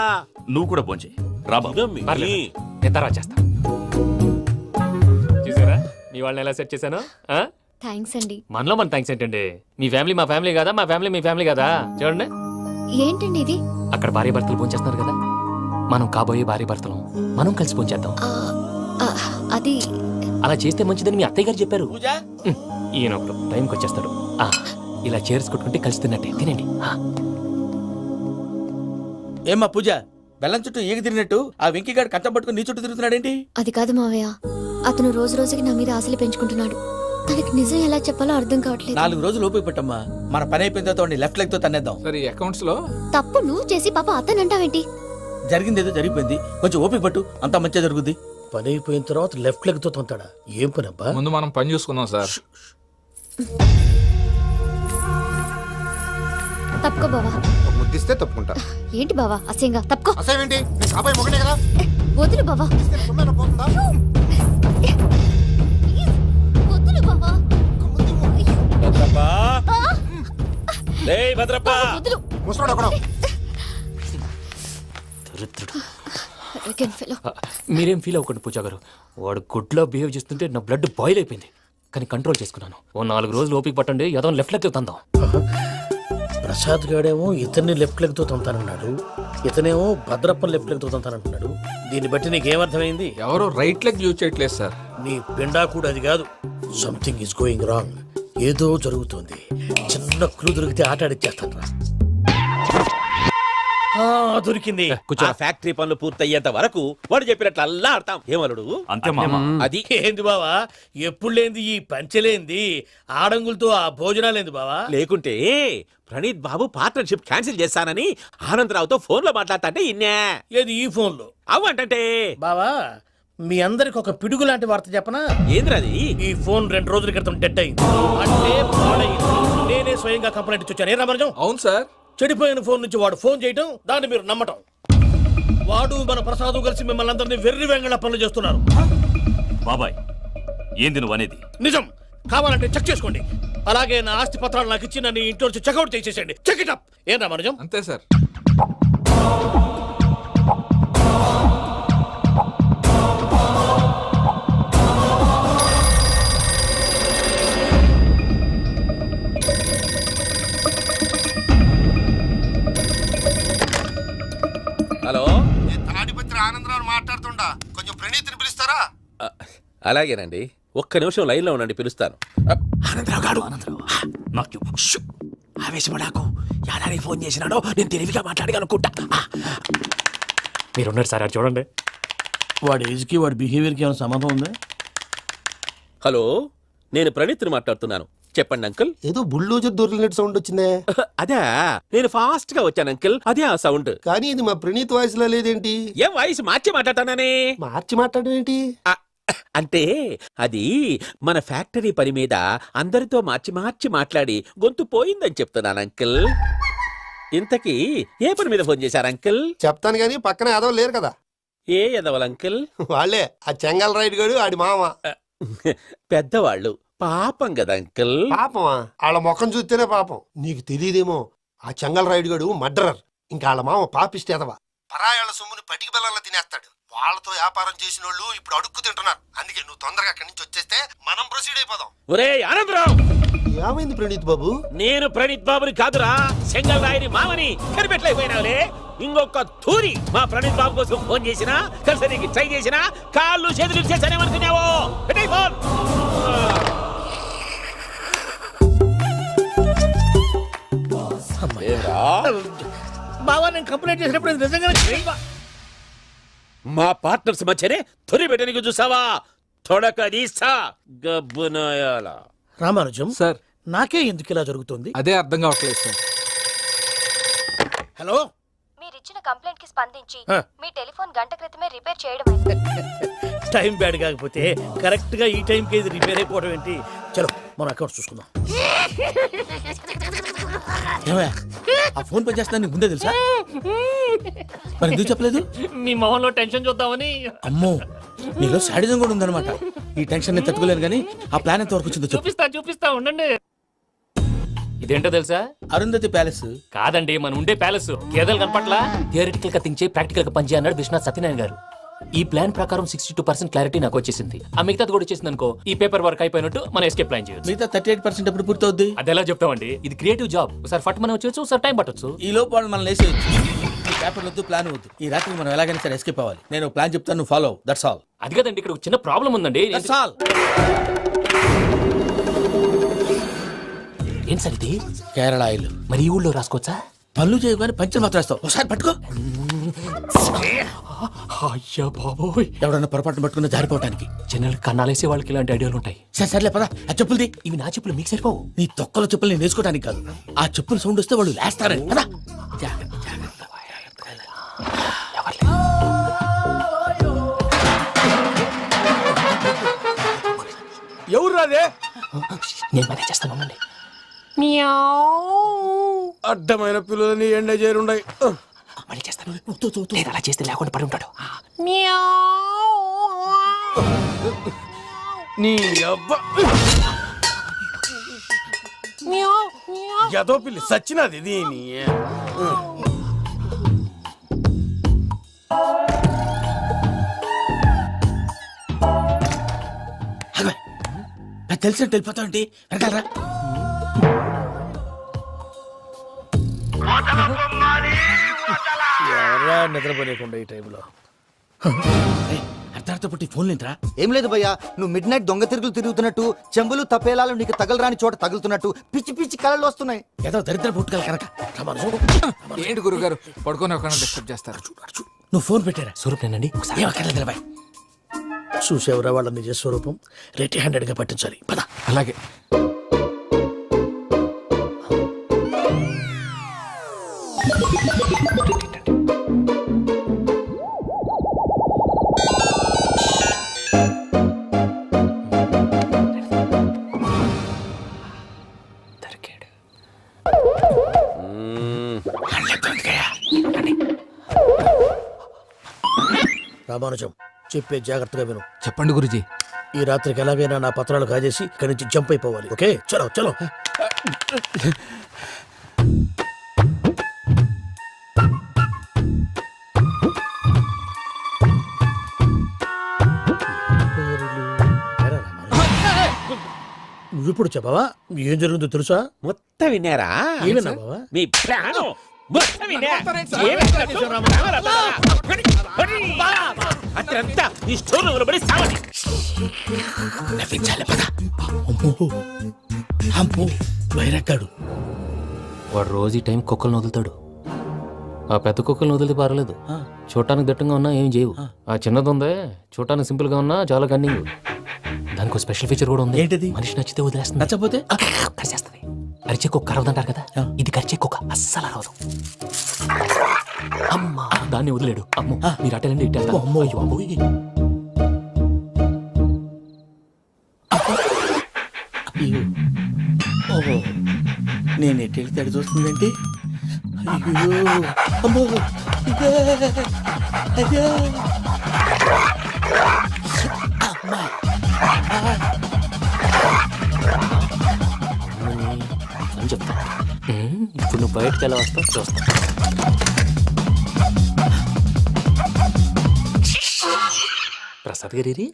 నువ్వు కూడా ఫోన్ చేయి రాబా. నేను తర్వాత చేస్తా. చూసారా మీ వాళ్ళని ఎలా సెట్ చేశాను? థ్యాంక్స్ అండి. మనలో మన థ్యాంక్స్ ఏంటండి? మీ ఫ్యామిలీ మా ఫ్యామిలీ కదా, మా ఫ్యామిలీ మీ ఫ్యామిలీ కదా. చూడండి, ఏంటండి ఇది? అక్కడ భార్య భర్తలు ఫోన్ చేస్తున్నారు కదా, మనం కాబోయే భార్య భర్తలు మనం కలిసి ఫోన్ చేద్దాం. అది అలా చేస్తే మంచిదని మీ అత్తయ్య గారు చెప్పారు. పూజ, ఈయన ఒకడు టైంకి వచ్చేస్తాడు. ఇలా చేర్స్ కొట్టుకుంటే కలిసి తిన్నట్టే తినండి. ఏమ్మా పూజ, బెల్లం చుట్టూ ఈగ తిరిగినట్టు ఆ వెంకీగాడు కట్టం పట్టుకుని నీ చుట్టూ తిరుగుతున్నాడేంటి? అది కాదు మావయ్య, అతను రోజు రోజుకి నా మీద ఆశలు పెంచుకుంటున్నాడు. తనకి నిజం ఎలా చెప్పాలో అర్థం కావట్లేదు. 4 రోజులు ఓపిక పెట్టమ్మా, మన పని అయిపోయిన తర్వాత లెఫ్ట్ లెగ్ తో తన్నేద్దాం. సరే ఈ అకౌంట్స్ లో తప్పు నువ్వు చేసి పాప అతను అంటావేంటి? జరిగింది ఏదో జరిగిపోయింది, కొంచెం ఓపిక పట్టు, అంతా మంచిగా జరుగుద్ది. పని అయిపోయిన తర్వాత లెఫ్ట్ లెగ్ తో తొంతాడా? ఏం పని అబ్బా? ముందు మనం పని చూసుకుందాం సార్. తప్పుకో బావా. ముద్దిస్తే తప్పుకుంటా. ఏంటి బావా అసహ్యంగా? తప్పుకో. అసేమేంటి, నీ కాబోయే మొగనే కదా. వదులు బావా. పోతుందా? వదులు బావా. భద్రప్పా లే భద్రప్పా. వదులు. ముసలోడు ఒకడు. దరిద్రుడు. మీరేం ఫీల్ అవ్వకండి పూజా గారు. వాడు గుడ్లో బిహేవ్ చేస్తుంటే నా బ్లడ్ బాయిల్ అయిపోయింది, కానీ కంట్రోల్ చేసుకున్నాను. ఓ 4 రోజులు ఓపిక పట్టండి, ఏదో లెఫ్ట్ లెగ్ తందాం. ప్రసాద్ గాడేమో ఇతన్ని లెఫ్ట్ లెగ్ తో తొంతానన్నాడు, ఇతనేమో భద్రప్పని లెఫ్ట్ లెగ్ తో తొంతానంటున్నాడు. దీన్ని బట్టి నీకేమర్థమైంది? ఎవరు రైట్ లెగ్ యూజ్ చేయట్లేదు సార్. నీ పిండా కూడా అది కాదు. Something is going wrong. ఏదో జరుగుతుంది. చిన్న క్లూ దొరికితే ఆట ఆడిచ్చేస్తాను రా. దొరికింది. ఆ ఫ్యాక్టరీ పనులు పూర్తయ్యేంత వరకు వాడు చెప్పినట్లు అల్లా ఆడతాం. ఏమలుడు అంతే మామ. అది ఏంది బావా, ఎప్పుడు లేంది ఈ పంచలేంది, ఆడంగులతో ఆ భోజనాలేంది బావా? లేకుంటే ప్రణీత్ బాబు పార్ట్నర్షిప్ క్యాన్సిల్ చేస్తానని ఆనందరావుతో ఫోన్ లో మాట్లాడతాంటే ఇన్నే. ఏది ఈ ఫోన్లో? అవ్వంటే బావా, మీ అందరికి ఒక పిడుగు లాంటి వార్త చెప్పనా? ఏంద్రది? ఈ ఫోన్ 2 రోజుల క్రితం డెడ్ అయింది, అంటే పాడైంది. నేనే స్వయంగా కంప్లైంట్ ఇచ్చాను. ఏ రామరాజం? అవును సార్. చెడిపోయిన ఫోన్ నుంచి వాడు ఫోన్ చేయటం, దాన్ని మీరు నమ్మటం. వాడు మన ప్రసాదు కలిసి మిమ్మల్ని అందరినీ వెర్రి వెంగళ పనులు చేస్తున్నారు. బాబాయ్ ఏంది నువ్వు అనేది? నిజం. కావాలంటే చెక్ చేసుకోండి. అలాగే నా ఆస్తి పత్రాలు నాకు ఇచ్చి నన్ను ఇంట్లో నుంచి చెక్అౌట్ చేసేసండి. Check it up. ఏం రామరాజం? అంతే సార్. హలో, తాడిపత్రి ఆనందరావు మాట్లాడుతుండా, కొంచెం ప్రణీతిని పిలుస్తారా? అలాగేనండి, ఒక్క నిమిషం లైన్ లో ఉండండి, పిలుస్తాను. ఆవేశపడాకు, యాదానికి ఫోన్ చేసినాడో నేను తెలివిగా మాట్లాడగలనుకుంటా. మీరున్నారు సార్, అది చూడండి. వాడి ఏజ్కి వాడి బిహేవియర్కి ఏమైనా సంబంధం ఉందా? హలో, నేను ప్రణీత్ని మాట్లాడుతున్నాను. చెప్పండి అంకుల్. ఏదో బుల్డోజర్ దొరికినట్టు సౌండ్ వచ్చిందే. అదే, నేను ఫాస్ట్ గా వచ్చాను అంకుల్, అదే ఆ సౌండ్. కానీ ఇది మా ప్రణీత్ వాయిస్ లో లేదేంటి? ఏం వాయిస్ మార్చి మాట్లాడతానని? మార్చి మాట్లాడడం ఏంటి? అంటే అది మన ఫ్యాక్టరీ పని మీద అందరితో మార్చి మార్చి మాట్లాడి గొంతు పోయిందని చెప్తున్నాను అంకుల్. ఇంతకీ ఏ పని మీద ఫోన్ చేశారు అంకుల్? చెప్తాను గానీ పక్కన ఏదో లేరు కదా. ఏ ఎదవలు అంకుల్? వాళ్ళే, ఆ చెంగల్ రైడ్ గడు ఆడి మామ. పెద్దవాళ్ళు, పాపం కదా అంకుల్. పాపమా? వాళ్ళ ముఖం చూస్తేనే పాపం. నీకు తెలియదేమో, ఆ చెంగల్ రైడ్ గడు మర్డరర్. ఇంకా వాళ్ళ మామ పాపిస్తేదవా. పరాయాళ్ళ సొమ్ముని పటికి బెల్లంలో తినేస్తాడు. వాళ్ళతో వ్యాపారం చేసిన వాళ్ళు ఇప్పుడు అడుక్కు తింటున్నారు. అందుకే నువ్వు తొందరగా అక్కడి నుంచి వచ్చేస్తే మనం ప్రొసీడ్ అయిపోదాం. ఒరే ఆనందరావు! ఏమైంది ప్రణీత్ బాబు? నేను ప్రణీత్ బాబుని కాదురా, సెంగల్ రాయని మామని. కనిపెట్టలేకపోయినావులే. ఇంకొక తూరి మా ప్రణీత్ బాబు కోసం ఫోన్ చేసినా, కలిసి నీకు ట్రై చేసినా, కాళ్ళు చేతులు చేశానేమనుకున్నావో. పెట్టేయ్ ఫోన్. బావా, నేను కంప్లైంట్ చేసినప్పుడు ఇది నిజంగానే మా పార్ట్నర్స్ మధ్యనే తొలి పెట్టడానికి చూసావా? తొడక తీస్తా గబ్బునాయాల. రామానుజం సార్, నాకే ఎందుకు ఇలా జరుగుతుంది? అదే అర్థం కావట్లేదు సార్. హలో, మీరిచ్చిన కంప్లైంట్ కి స్పందించి ఆ. మీ టెలిఫోన్ గంట క్రితమే రిపేర్ చేయడమైంది. టైం బ్యాడ్ కాకపోతే కరెక్ట్ గా ఈ టైంకి ఇది రిపేర్ అయిపోవడం ఏంటి? చలో మన అకౌంట్ చూసుకుందాం. ఏమయ్యా, ఆ ఫోన్ పని చేస్తున్నా నీకు ముందే తెలుసా? మరి ఎందుకు చెప్పలేదు? మీ మొహంలో టెన్షన్ చూద్దామని. అమ్మో, నీలో శాడిజం కూడా ఉందన్నమాట. ఈ టెన్షన్ నేను తట్టుకోలేను, కానీ ఆ ప్లాన్ ఎంత వరకు వచ్చిందో చెప్పు. చూపిస్తా ఉండండి. ఇదేంటో తెలుసా? అరుంధతి ప్యాలెస్ కాదండి, మన ఉండే ప్యాలెస్. గేదెలు కనపట్లా? థియరిటికల్ గా థింక్ చేయి, ప్రాక్టికల్ గా పనిచేయ అన్నాడు విశ్వనాథ్ సత్యనారాయణ గారు. ఈ ప్లాన్ ప్రకారం 62% క్లారిటీ నాకు వచ్చేసింది. ఆ మిగతాది కూడా వచ్చేసింది అనుకో, ఈ పేపర్ వర్క్ అయిపోయినట్టు మనం ఎస్కేప్ ప్లాన్ చేయొచ్చు. మిగతా 38% ఎప్పుడు పూర్తవుద్ది? అది ఎలా చెప్తామండి? ఇది క్రియేటివ్ జాబ్. ఒకసారి ఫట్ మనం వచ్చేయచ్చు, ఒకసారి టైం పట్టొచ్చు. ఈ లోపు వాళ్ళు మనం లేసేయచ్చు. ఈ పేపర్ వద్దు, ప్లాన్ వద్దు. ఈ రాత్రి మనం ఎలాగైనా సరే ఎస్కేప్ అవ్వాలి. నేను ప్లాన్ చెప్తాను, నువ్వు ఫాలో. That's all. అది కదండి, ఇక్కడ ఒక చిన్న ప్రాబ్లం ఉందండి. That's all. ఏం సార్ ఇది? కేరళ ఆయిల్. మరి ఈ ఊళ్ళో రాసుకోవచ్చా? పనులు చేయగానే పంచర్ మాత్రం వేస్తావు. ఒకసారి పట్టుకో. అయ్యా బాబోయ్, ఎవడన్నా పొరపాటున పట్టుకున్న జారిపోవటానికి. జనరల్ కన్నాలేసే వాళ్ళకి ఇలాంటి ఐడియాలు ఉంటాయి. సర్లే పదా ఆ చెప్పులది. ఇవి నా చెప్పులు మీకు సరిపోవు. నీ తొక్కల చెప్పులు నేను వేసుకోవడానికి కాదు, ఆ చెప్పులు సౌండ్ వస్తే వాళ్ళు లేస్తారని. పదా ఎవరు రాదే? నేను మేనేజ్ చేస్తాను, ఉండండి. అడ్డమైన పిల్లలని ఎండ చేరుండయి. మళ్ళీ చేస్తాను. లేదు, అలా చేస్తే లేకుండా పడి ఉంటాడు. నీ అబ్బా ఎదో పిల్లి సచ్చినది దీని. తెలిసినట్టు వెళ్ళిపోతావు ఏంటి? వెనకాలరా. ఎవరా నిద్రపోలేకుండా ఈ టైంలో? అర్ధార్థ పుట్టి ఫోన్ లేంట్రా. ఏం లేదు భయ్యా, నువ్వు మిడ్ నైట్ దొంగ తిరుగులు తిరుగుతున్నట్టు, చెంబులు తపేలాలు నీకు తగలరాని చోట తగులుతున్నట్టు పిచ్చి పిచ్చి కళలు వస్తున్నాయి. ఏదో దరిద్ర పుట్టుకల కనుక. ఏంటి గురుగారు పడుకొని ఒక డిస్టర్బ్ చేస్తారు? నువ్వు ఫోన్ పెట్టారా? స్వరూప్ నేనండి. ఏం అక్కర్లేదు బాయ్. చూసేవరా వాళ్ళ నిజ స్వరూపం. రెట్టి హ్యాండెడ్ గా పట్టించాలి. పద. అలాగే. దొరికాడు. రామానుజం చెప్పే జాగ్రత్తగా విను. చెప్పండి గురుజీ. ఈ రాత్రికి ఎలాగైనా నా పత్రాలు కాజేసి ఇక్కడి నుంచి జంప్ అయిపోవాలి. ఓకే, చలో చలో. నువ్విప్పుడు చెప్పవా ఏం జరుగుతుందో తెలుసా? మొత్తం విన్నారా? ఏమన్నా బావా? మీ ప్రాణం మొత్తం విన్నా. అత్రంతా ఈ స్టోర్ రూమ్ లో పడి సావండి. నవ్వించాలి. పద. అమ్మో అమ్మో వైరక్కాడు. వాడు రోజు ఈ టైం కుక్కలను వదులుతాడు. ఆ పెద్ద కుక్కలను వదిలితే పర్లేదు, చూడటానికి దట్టంగా ఉన్నా ఏం చేయవు. ఆ చిన్నది ఉందే, చూడటానికి సింపుల్ గా ఉన్నా చాలా కన్నింగ్. దానికి స్పెషల్ ఫీచర్ కూడా ఉంది. ఏంటిది? మనిషి నచ్చితే వదిలేస్తుంది, నచ్చపోతే కరిచేస్తుంది. అరిచే కుక్క అరవదంటారు కదా, ఇది కరిచే కుక్క అస్సలు అరవదు. అమ్మా, దాన్ని వదిలేడు. అమ్మో, మీరు అటెండి ఇట్టే. అమ్మో, అయ్యో అమ్మోయ్. ఓహో నేను ఎటు వెళ్తే అటు చూస్తుందంటే. అయ్యో అమ్మో అయ్యో అమ్మా. అని చెప్తా. ఇప్పుడు నువ్వు బయటకు ఎలా వస్తావు చూస్తా. ప్రసాద్ గారి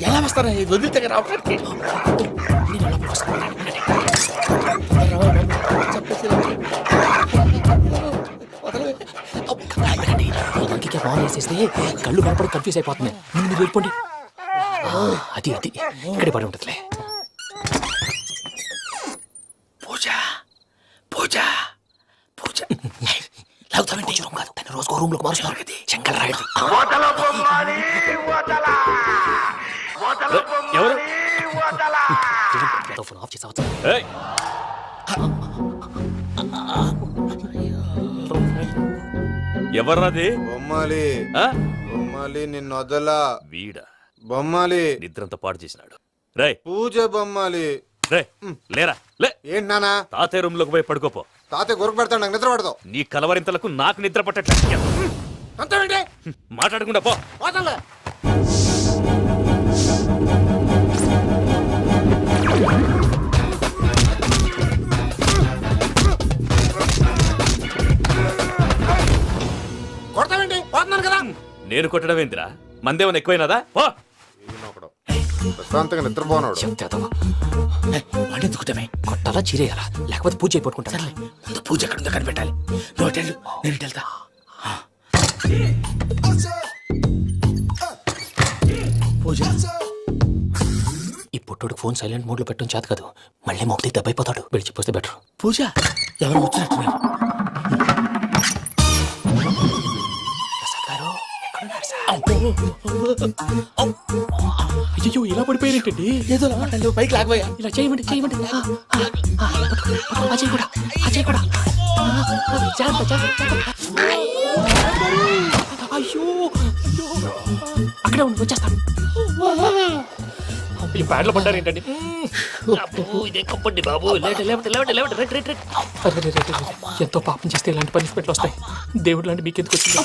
ఎలా వస్తారా? వదిలితే రావడానికి ఫోన్ వేసేస్తే కళ్ళు కనపడి కన్ఫ్యూజ్ అయిపోతున్నాయి. మీరు వెళ్ళిపోండి. అది అది ఇక్కడే పడి ఉంటుందిలే. పూజ పూజ పూజ లాగుతామంటే రూమ్ కాదు, తను రోజుకో రూమ్ లోకి మారుస్తున్నారు కదా. శంకర్ రాయుడు ఎవరు? ఫోన్ ఆఫ్ చేసావచ్చు. ఎవర్రాది? బొమ్మాలి ఆ? బొమ్మాలి నిన్ను వదలా. వీడా బొమ్మాలి నిద్రంతా పాడు చేసినాడు. రేయ్ పూజ బొమ్మాలి. రే లేరా లే. ఏంటి నానా? తాతయ్య రూమ్ లోకి పోయి పడుకోపో. తాతయ్య గొరకు పెడతాడు, నాకు నిద్ర పడతావు. నీ కలవరింతలకు నాకు నిద్ర పట్టట్లేదు. అంతేంటి? మాట్లాడకుండా పో. వదలే. కొడతావేంటి? పోతున్నాను కదా. నేను కొట్టడం ఏందిరా? మందేమన్నా ఎక్కువైనదా? పో. ప్రశాంతంగా నిద్రపోనాడు. వాడిని ఎత్తుకుంటామే. కొట్టాలా చీరేయాలా లేకపోతే పూజ అయిపోట్టుకుంటా. ముందు పూజ ఎక్కడ ఉందో కనిపెట్టాలి. నువ్వు అటు వెళ్ళు, నేను ఇటు వెళ్తా. పూజ ఈ పుట్టోడు ఫోన్ సైలెంట్ మోడ్ లో పెట్టడం చేత కాదు. మళ్ళీ మొక్కి దెబ్బైపోతాడు. విడిచిపోతే బెటర్. పూజ ఎవరు వచ్చినట్టున్నారు. అయ్యో ఇలా పడిపోయినట్టండి. ఏదో మాట్లాడు, పైకి లాగబోయా. ఇలా చేయమండి చేయమండి. అజయ్ కూడా అజయ్ కూడా జాగ్రత్త, జాగ్రత్త, జాగ్రత్త. అయ్యో అయ్యో. అక్కడే ఉండి వచ్చేస్తాను. ఈ బ్యాడ్లో పడ్డారు ఏంటండి. ఇదే కప్పండి బాబు. ఎంతో పాపం చేస్తే ఇలాంటి పనిష్మెంట్లు వస్తాయి. దేవుడు లాంటి మీకు ఎందుకు వచ్చింది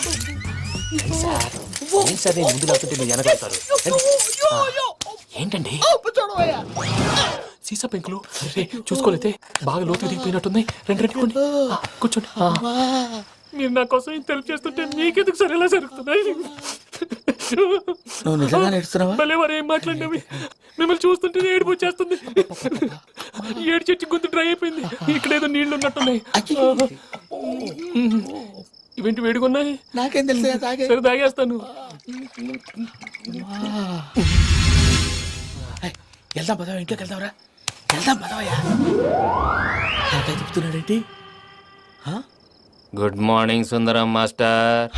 సార్? ఏం సార్ నేను ముందు లేకుంటే మీరు వెనకాడతారు ఏంటండి? సీసా పెంకులు చూసుకోలేతే బాగా లోతు దిగిపోయినట్టున్నాయి. రెండు కూర్చోండి. మీరు నా కోసం ఇంత హెల్ప్ చేస్తుంటే మీకెందుకు సరే ఎలా జరుగుతున్నాయి? నువ్వు నిజంగా నేర్చుతున్నావా? మళ్ళీ మరి ఏం మాట్లాడినవి? మిమ్మల్ని చూస్తుంటే ఏడుపు వచ్చేస్తుంది. ఏడు చెట్టు గొంతు డ్రై అయిపోయింది. ఇక్కడ ఏదో నీళ్లు ఉన్నట్టున్నాయి. ఇవేంటి వేడుకున్నాయి? నాకేం తెలుసు. సరే తాగేస్తాను. వెళ్దాం పదవా, ఇంట్లోకి వెళ్దాంరా. వెళ్దాం పదవయ్యా. చెప్తున్నాడేంటి? గుడ్ మార్నింగ్ సుందరం మాస్టర్.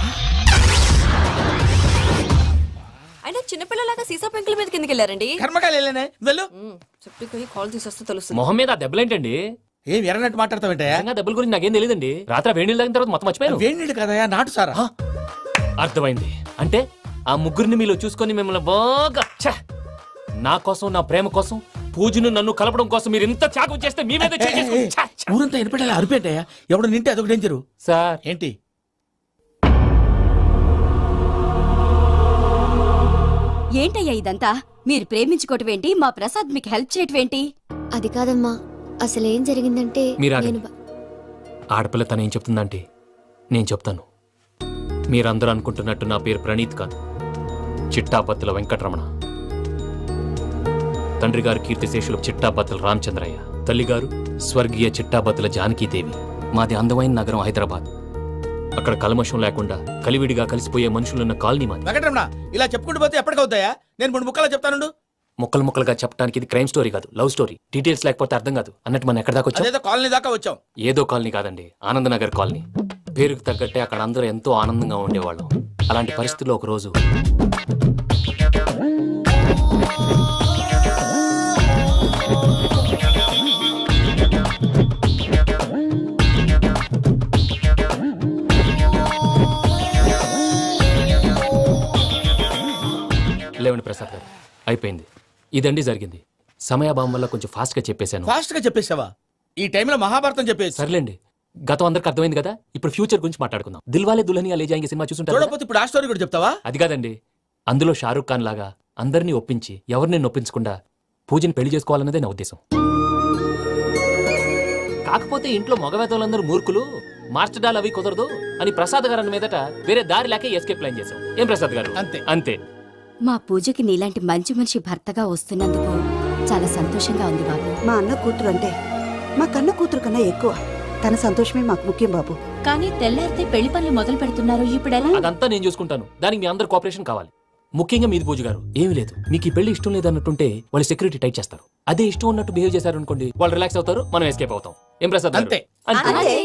అయినా చిన్నపిల్లలాగా సీసా పెంకుల మీద కిందకి వెళ్ళారండి. కర్మకాయలు వెళ్ళానే, వెళ్ళు. చెప్పి కాల్ తీసేస్తే తెలుస్తుంది. మొహం మీద ఆ దెబ్బలేంటండి? ఏం ఎర్రనట్టు మాట్లాడతావేంటయ్యా? దెబ్బల గురించి నాకేం తెలియదండి. రాత్రి వేడి నీళ్ళు తాగిన తర్వాత మొత్తం మర్చిపోయాను. వేడి నీళ్ళు కదయా, నాటు సారా. అర్థమైంది. అంటే ఆ ముగ్గురిని మీలో చూసుకొని మిమ్మల్ని బాగా నా కోసం, నా ప్రేమ కోసం, పూజను నన్ను కలపడం కోసం మీరు ఇంత త్యాగం చేస్తే మీ మీద ఊరంతా ఎనపడేలా అరిపేంటయ్యా. ఎవడు నింటే అదొక డేంజరు. సార్ ఏంటి? ఏంటయ్యా ఇదంతా? మీరు ప్రేమించుకోవటం ఏంటి? మా ప్రసాద్ మీకు హెల్ప్ చేయటం ఏంటి? అది కాదమ్మా, అసలు ఏం జరిగిందంటే మీరు ఆడపిల్ల తను ఏం చెప్తుందంటే నేను చెప్తాను. మీరందరూ అనుకుంటున్నట్టు నా పేరు ప్రణీత్ కాదు, చిట్టాపత్తుల వెంకటరమణ. తండ్రి గారు కీర్తిశేషులు చిట్టాపత్తుల రామచంద్రయ్య, తల్లిగారు స్వర్గీయ చిట్టాపత్తుల జానకీదేవి. మాది అందమైన నగరం హైదరాబాద్. అక్కడ కల్మషం లేకుండా కలివిడిగా కలిసిపోయే మనుషులున్న కాలనీ మాది. వెంకటరమణ, ఇలా చెప్పుకుంటూ పోతే ఎప్పటికవుతాయా? నేను 3 ముక్కలా చెప్తాను. ముక్కలు ముక్కలుగా చెప్పడానికి ఇది క్రైమ్ స్టోరీ కాదు, లవ్ స్టోరీ. డీటెయిల్స్ లేకపోతే అర్థం కాదు. అన్నట్టు మనం ఎక్కడ దాకా వచ్చాం? కాలనీ దాకా వచ్చాం. ఏదో కాలనీ కాదండి, ఆనందనగర్ కాలనీ. పేరుకు తగ్గట్టే అక్కడ అందరూ ఎంతో ఆనందంగా ఉండేవాళ్ళం. అలాంటి పరిస్థితుల్లో ఒక రోజు లేవండి ప్రసాద్ గారు, అయిపోయింది. ఇదండి జరిగింది. సమయాభావం వల్ల కొంచెం ఫాస్ట్ గా చెప్పేశాను. ఫాస్ట్ గా చెప్పేశావా? ఈ టైంలో మహాభారతం చెప్పేసి. సర్లేండి, గతం అందరికి అర్థమైంది కదా. ఇప్పుడు ఫ్యూచర్ గురించి మాట్లాడుకుందాం. దిల్వాలే దుల్హనియా లే జాయేంగే సినిమా చూసుంటారు. చూడకపోతే ఇప్పుడు ఆ స్టోరీ కూడా చెప్తావా? అది కాదండి, అందులో షారూక్ ఖాన్ లాగా అందరినీ ఒప్పించి ఎవరిని నొప్పించకుండా పూజని పెళ్లి చేసుకోవాలన్నదే నా ఉద్దేశం. కాకపోతే ఇంట్లో మగవేతలందరూ మూర్ఖులు, మార్చడాలు అవి కుదరదు అని ప్రసాద్ గారు అన్న మీదట వేరే దారి లేక ఎస్కేప్ ప్లాన్ చేశాం. ఏం ప్రసాద్ గారు? అంతే అంతే. మా పూజకి నీలాంటి మంచి మనిషి భర్తగా వస్తున్నందుకు చాలా సంతోషంగా ఉంది బాబు. మా అన్న కూతురు అంటే మా కన్న కూతురు కన్నా ఎక్కువ. తన సంతోషమే మాకు ముఖ్యం బాబు. కానీ తెల్లారితే పెళ్లి పనులు మొదలు పెడుతున్నారు, ఇప్పుడు ఎలా? అదంతా నేను చూసుకుంటాను. దానికి మీ అందరు కోఆపరేషన్ కావాలి. ముఖ్యంగా మీది పూజ గారు. ఏమీ లేదు, మీకు ఈ పెళ్లి ఇష్టం లేదన్నట్టుంటే వాళ్ళు సెక్యూరిటీ టైట్ చేస్తారు. అదే ఇష్టం ఉన్నట్టు బిహేవ్ చేశారు అనుకోండి, వాళ్ళు రిలాక్స్ అవుతారు, మనం ఎస్కేప్ అవుతాం. ఏం ప్రసాద్ గారు? అంతే. అంతే.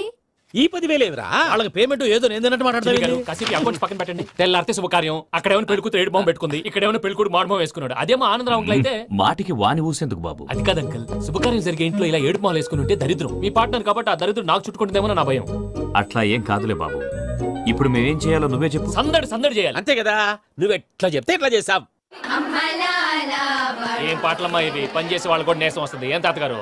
ఈ 10,000 ఏమిరా? వాళ్ళకి పేమెంట్ ఏదో నేందన్నట్టు మాట్లాడతాను. కాసేపు అకౌంట్స్ పక్కన పెట్టండి. తెల్లారితే శుభకార్యం. అక్కడ ఏమైనా పెళ్ళికూతురు ఏడు మొహం పెట్టుకుంది, ఇక్కడ ఏమైనా పెళ్ళికూడు మాడుమో వేసుకున్నాడు. అదే మా ఆనందరావు అంకుల్ అయితే మాటికి వాని ఊసేందుకు బాబు? అది కాదు అంకుల్, శుభకార్యం జరిగే ఇంట్లో ఇలా ఏడు మొహలు వేసుకుని ఉంటే దరిద్రం. మీ పార్ట్నర్ కాబట్టి ఆ దరిద్రం నాకు చుట్టుకుంటుందేమో నా భయం. అట్లా ఏం కాదులే బాబు. ఇప్పుడు మేమేం చేయాలో నువ్వే చెప్పు. సందడి సందడి చేయాలి. అంతే కదా, నువ్వు ఎట్లా చెప్తే ఎట్లా చేసాం. ఏం పాటలమ్మా ఇవి? పని చేసే వాళ్ళు కూడా నేసం వస్తుంది. ఏం తాతగారు?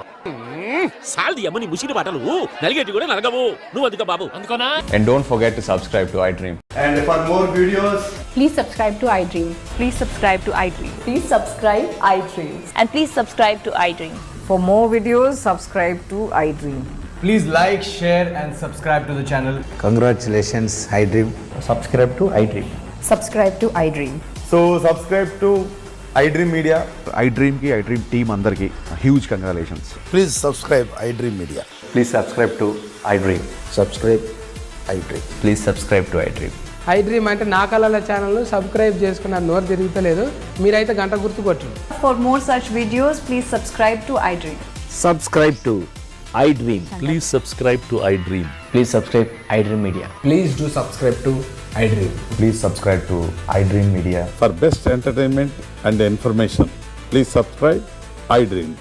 సాల్ది అమ్మని ముసిరి పాటలు నలిగేటి కూడా నలగవు. నువ్వు అందుకో బాబు. అందుకోనా? And don't forget to subscribe to iDream. And for more videos, Please subscribe to iDream. Please subscribe to iDream. Please subscribe iDream. And please subscribe to iDream. For more videos, subscribe to iDream. please like, share and subscribe to the channel. I dream media, I డ్రీమ్కి I dream team అందరికీ huge congratulations. Please subscribe I dream media. Please subscribe to I dream. Subscribe I dream. Please subscribe to I dream. I dream అంటే నా కళల channel subscribe చేసుకున్న నోరు తిరుగుతలేదు, మీరైతే గంట గుర్తు కొట్టు. For more such videos, please subscribe to iDream. Subscribe to I dream. Please subscribe to I dream. Please subscribe I dream media. Please do subscribe to I dream. Please subscribe to I dream media. For best entertainment and information please subscribe I dream.